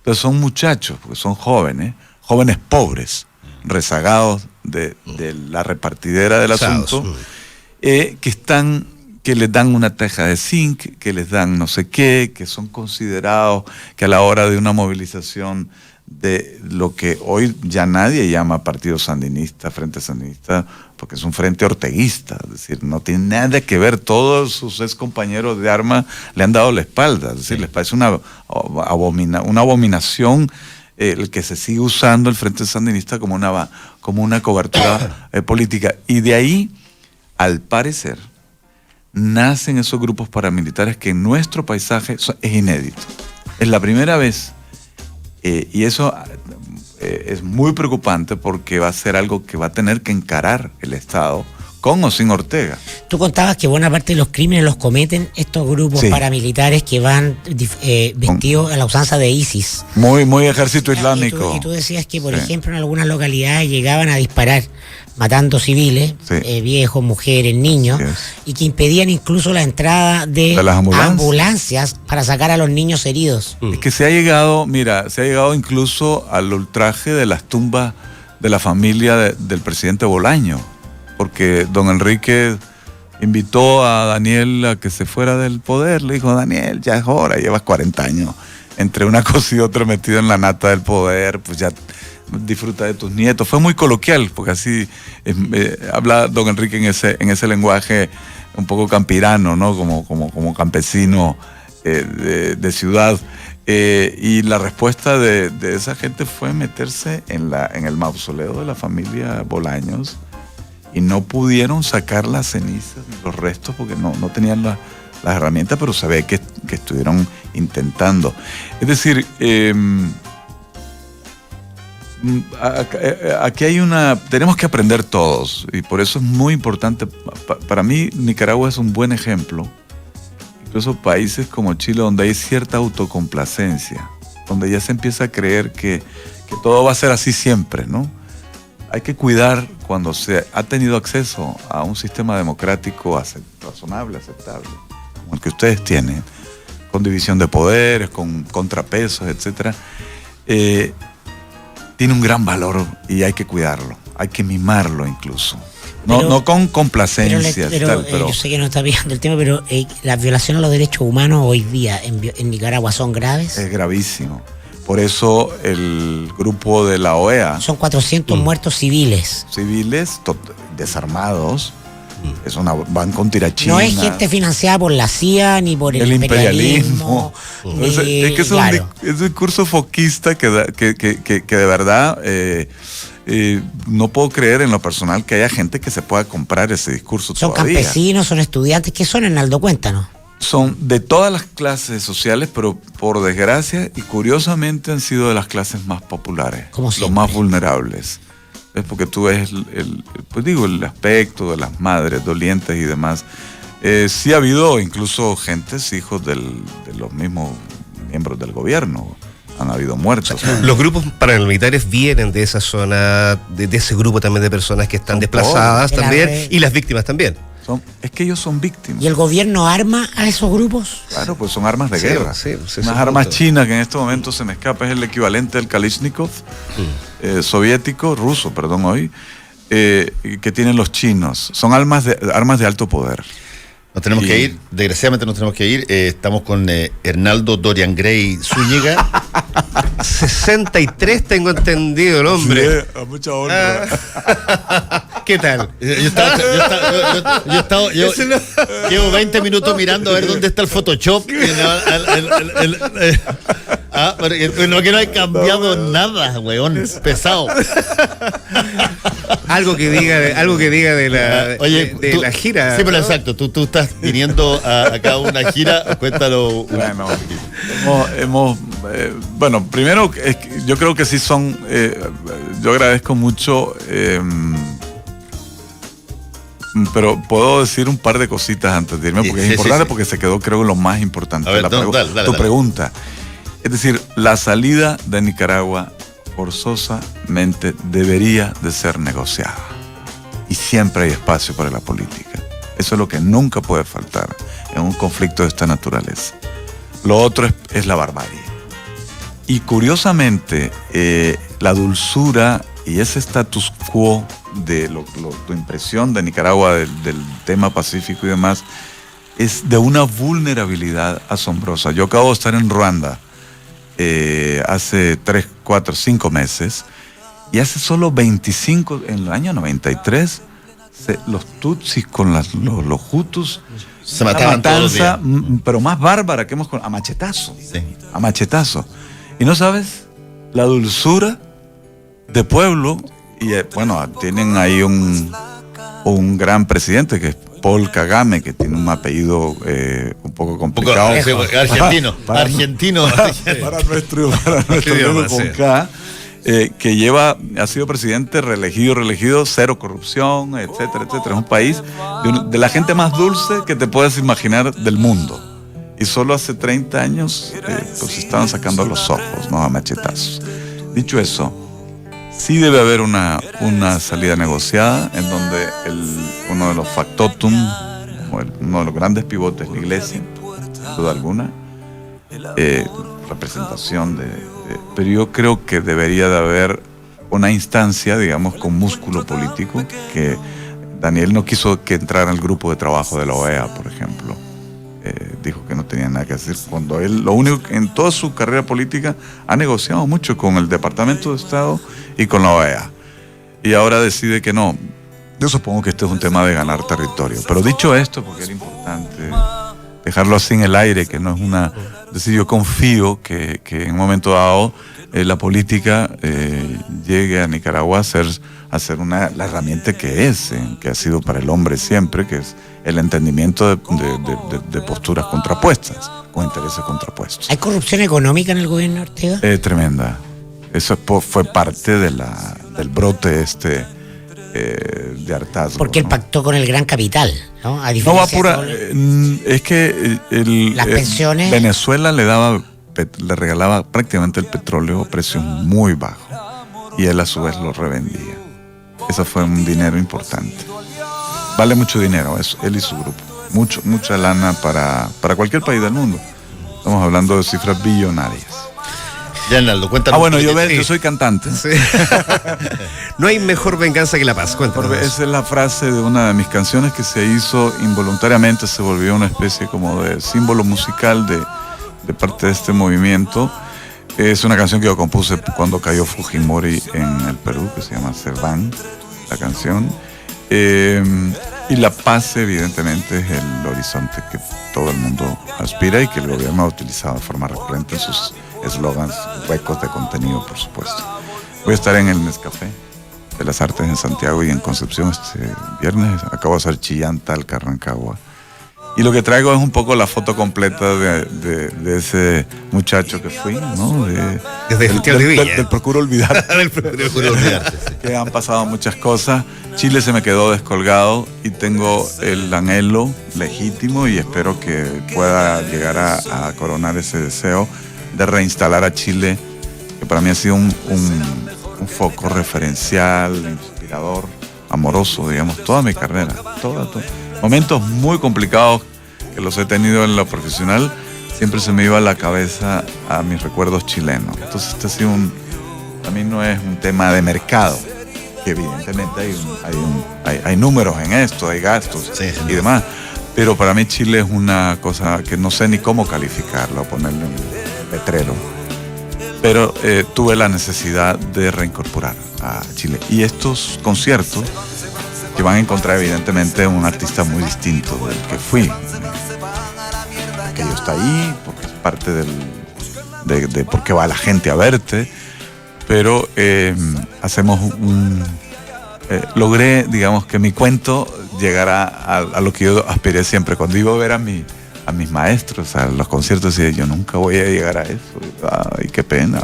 Speaker 13: Pero son muchachos, porque son jóvenes pobres, rezagados de la repartidera del asunto. Que les dan una teja de zinc, que les dan no sé qué, que son considerados que a la hora de una movilización de lo que hoy ya nadie llama Partido Sandinista, Frente Sandinista, porque es un frente orteguista, es decir, no tiene nada que ver, todos sus ex compañeros de armas le han dado la espalda, es decir, les parece una abominación el que se sigue usando el Frente Sandinista como una cobertura política. Y de ahí, al parecer, nacen esos grupos paramilitares que en nuestro paisaje es inédito. Es la primera vez, y eso es muy preocupante porque va a ser algo que va a tener que encarar el Estado, con o sin Ortega.
Speaker 3: Tú contabas que buena parte de los crímenes los cometen estos grupos paramilitares que van vestidos a la usanza de ISIS.
Speaker 13: Muy ejército islámico.
Speaker 3: Y tú decías que, por ejemplo, en algunas localidades llegaban a disparar, matando civiles, viejos, mujeres, niños, y que impedían incluso la entrada de las ambulancias para sacar a los niños heridos.
Speaker 13: Es que se ha llegado incluso al ultraje de las tumbas de la familia del presidente Bolaño, porque don Enrique invitó a Daniel a que se fuera del poder. Le dijo: Daniel, ya es hora, llevas 40 años entre una cosa y otra metido en la nata del poder, pues ya disfruta de tus nietos. Fue muy coloquial, porque así habla don Enrique en ese lenguaje un poco campirano, ¿no? Como campesino de ciudad. Y la respuesta de esa gente fue meterse en el mausoleo de la familia Bolaños, y no pudieron sacar las cenizas ni los restos porque no tenían las herramientas, pero se ve que estuvieron intentando. Es decir, Aquí tenemos que aprender todos, y por eso es muy importante. Para mí, Nicaragua es un buen ejemplo. Incluso países como Chile, donde hay cierta autocomplacencia, donde ya se empieza a creer que todo va a ser así siempre, ¿no? Hay que cuidar cuando se ha tenido acceso a un sistema democrático razonable, aceptable, como el que ustedes tienen, con división de poderes, con contrapesos, etcétera. Tiene un gran valor y hay que cuidarlo, hay que mimarlo incluso. No con complacencias, pero
Speaker 3: yo sé que no está pillando el tema, pero las violaciones a los derechos humanos hoy día en Nicaragua son graves.
Speaker 13: Es gravísimo. Por eso el grupo de la OEA...
Speaker 3: Son 400 muertos civiles.
Speaker 13: Civiles desarmados. Van con tirachinas.
Speaker 3: No es gente financiada por la CIA ni por el imperialismo.
Speaker 13: Es que es un discurso foquista que de verdad... no puedo creer en lo personal que haya gente que se pueda comprar ese discurso
Speaker 3: todavía. Son campesinos, son estudiantes. ¿Qué son, Arnaldo? Cuéntanos.
Speaker 13: Son de todas las clases sociales, pero por desgracia y curiosamente han sido de las clases más populares, los más vulnerables. Es porque tú ves el aspecto de las madres dolientes y demás. Sí ha habido incluso hijos de los mismos miembros del gobierno. Han habido muertos.
Speaker 4: Los grupos paramilitares vienen de esa zona, de ese grupo también de personas que están desplazadas también, y las víctimas también.
Speaker 13: Es que ellos son víctimas.
Speaker 3: ¿Y el gobierno arma a esos grupos?
Speaker 13: Claro, pues son armas de guerra. Unas armas chinas que en este momento se me escapa, es el equivalente al Kalashnikov soviético, ruso, perdón, hoy, que tienen los chinos. Son armas de alto poder.
Speaker 2: Nos tenemos que ir, desgraciadamente nos tenemos que ir. Estamos con Hernaldo Dorian Gray Zúñiga.
Speaker 4: 63 tengo entendido el hombre.
Speaker 13: Sí, a mucha honra.
Speaker 4: ¿Qué tal?
Speaker 2: Yo llevo 20 minutos mirando a ver dónde está el Photoshop. Pero que no hay cambiado nada, weón. Pesado.
Speaker 4: Algo que diga de la gira.
Speaker 2: Sí, pero exacto. Tú estás viniendo acá a una gira. Cuéntalo.
Speaker 13: Bueno, primero, yo creo que sí son. Yo agradezco mucho. Pero puedo decir un par de cositas antes de irme, porque es importante, porque se quedó, creo, lo más importante. Tu pregunta. Es decir, la salida de Nicaragua forzosamente debería de ser negociada. Y siempre hay espacio para la política. Eso es lo que nunca puede faltar en un conflicto de esta naturaleza. Lo otro es la barbarie. Y curiosamente, la dulzura y ese status quo de tu impresión de Nicaragua, del tema pacífico y demás, es de una vulnerabilidad asombrosa. Yo acabo de estar en Ruanda hace 3, 4, 5 meses, y hace solo 25, en el año 93, los tutsis con los hutus
Speaker 2: se mataban todos los días.
Speaker 13: Pero más bárbara que hemos a machetazo. Sí. A machetazo. Y no sabes, la dulzura de pueblo, y bueno, tienen ahí un gran presidente que es Paul Kagame, que tiene un apellido un poco complicado.
Speaker 2: Argentino.
Speaker 13: Para nuestro idioma, con K, que ha sido presidente reelegido, cero corrupción, etcétera, etcétera. Es un país de la gente más dulce que te puedes imaginar del mundo. Y solo hace 30 años pues estaban sacando los ojos, ¿no? A machetazos. Dicho eso, sí debe haber una salida negociada en donde uno de los factotum, uno de los grandes pivotes, la iglesia, sin duda alguna, representación pero yo creo que debería de haber una instancia, digamos, con músculo político, que Daniel no quiso que entrara al grupo de trabajo de la OEA, por ejemplo. Dijo que no tenía nada que hacer, cuando él, lo único que en toda su carrera política ha negociado mucho con el Departamento de Estado y con la OEA, y ahora decide que no. Yo supongo que este es un tema de ganar territorio, pero dicho esto, porque era importante dejarlo así en el aire, que no es una... Es decir, yo confío que en un momento dado la política llegue a Nicaragua a ser la herramienta que ha sido para el hombre siempre, que es el entendimiento de posturas contrapuestas, con intereses contrapuestos.
Speaker 3: ¿Hay corrupción económica en el gobierno de Ortega?
Speaker 13: Tremenda. Eso fue parte del brote de hartazgo.
Speaker 3: Porque él pactó con el gran capital, ¿no? A
Speaker 13: No,
Speaker 3: diferencia
Speaker 13: es que
Speaker 3: las pensiones.
Speaker 13: Venezuela le regalaba prácticamente el petróleo a precios muy bajos y él a su vez lo revendía. Eso fue un dinero importante. Vale mucho dinero eso, él y su grupo. Mucha lana para cualquier país del mundo. Estamos hablando de cifras billonarias.
Speaker 2: Ya, Arnaldo, cuéntanos.
Speaker 13: Bueno, yo soy cantante.
Speaker 4: Sí. No hay mejor venganza que la paz. Cuéntanos.
Speaker 13: Esa es la frase de una de mis canciones que se hizo involuntariamente, se volvió una especie como de símbolo musical de parte de este movimiento. Es una canción que yo compuse cuando cayó Fujimori en el Perú, que se llama Serván, la canción. Y la paz, evidentemente, es el horizonte que todo el mundo aspira y que el gobierno ha utilizado de forma recurrente en sus eslogans huecos de contenido, por supuesto. Voy a estar en el Nescafé de las Artes en Santiago y en Concepción este viernes. Acabo de hacer Chillán, Talca, Rancagua. Y lo que traigo es un poco la foto completa de ese muchacho que fui, ¿no? Del Procuro Olvidar.
Speaker 2: Del Procuro Olvidarte, sí.
Speaker 13: Que han pasado muchas cosas. Chile se me quedó descolgado y tengo el anhelo legítimo y espero que pueda llegar a coronar ese deseo de reinstalar a Chile, que para mí ha sido un foco referencial, inspirador, amoroso, digamos, toda mi carrera. Toda. Momentos muy complicados que los he tenido en lo profesional, siempre se me iba a la cabeza a mis recuerdos chilenos. Entonces este ha sido a mí no es un tema de mercado, que evidentemente hay números en esto, hay gastos y demás, pero para mí Chile es una cosa que no sé ni cómo calificarla o ponerle un letrero. Pero tuve la necesidad de reincorporar a Chile. Y estos conciertos que van a encontrar evidentemente un artista muy distinto del que fui. Aquello está ahí, porque es parte de por qué va la gente a verte. Pero hacemos logré, digamos, que mi cuento llegara a lo que yo aspiré siempre. Cuando iba a ver a mis maestros, a los conciertos, decía, yo nunca voy a llegar a eso. Ay, qué pena.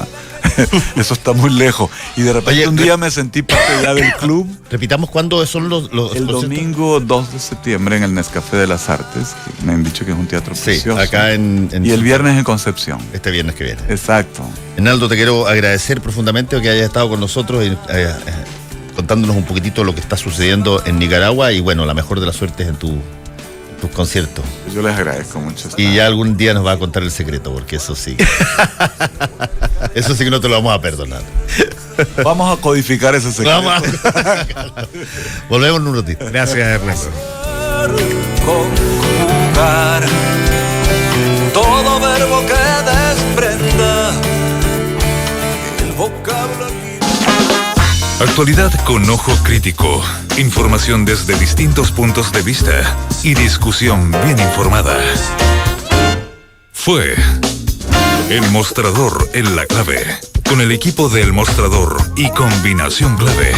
Speaker 13: Eso está muy lejos. Y de repente un día me sentí parte ya del club.
Speaker 2: Repitamos cuándo son los
Speaker 13: el domingo 2 de septiembre en el Nescafé de las Artes, que me han dicho que es un teatro precioso.
Speaker 2: Acá
Speaker 13: y el viernes en Concepción.
Speaker 2: Este viernes que viene.
Speaker 13: Exacto.
Speaker 2: Arnaldo, te quiero agradecer profundamente que hayas estado con nosotros y contándonos un poquitito lo que está sucediendo en Nicaragua y bueno, la mejor de las suertes en tus conciertos.
Speaker 13: Yo les agradezco mucho.
Speaker 2: Y ya algún día nos va a contar el secreto, porque eso sí. Eso sí que no te lo vamos a perdonar.
Speaker 13: Vamos a codificar ese secreto.
Speaker 2: Volvemos en un ratito.
Speaker 4: Gracias, Ernesto.
Speaker 14: Conjugar todo verbo que desprenda el vocablo.
Speaker 1: Actualidad con ojo crítico, información desde distintos puntos de vista y discusión bien informada. Fue El Mostrador en la Clave, con el equipo de El Mostrador y Combinación Clave.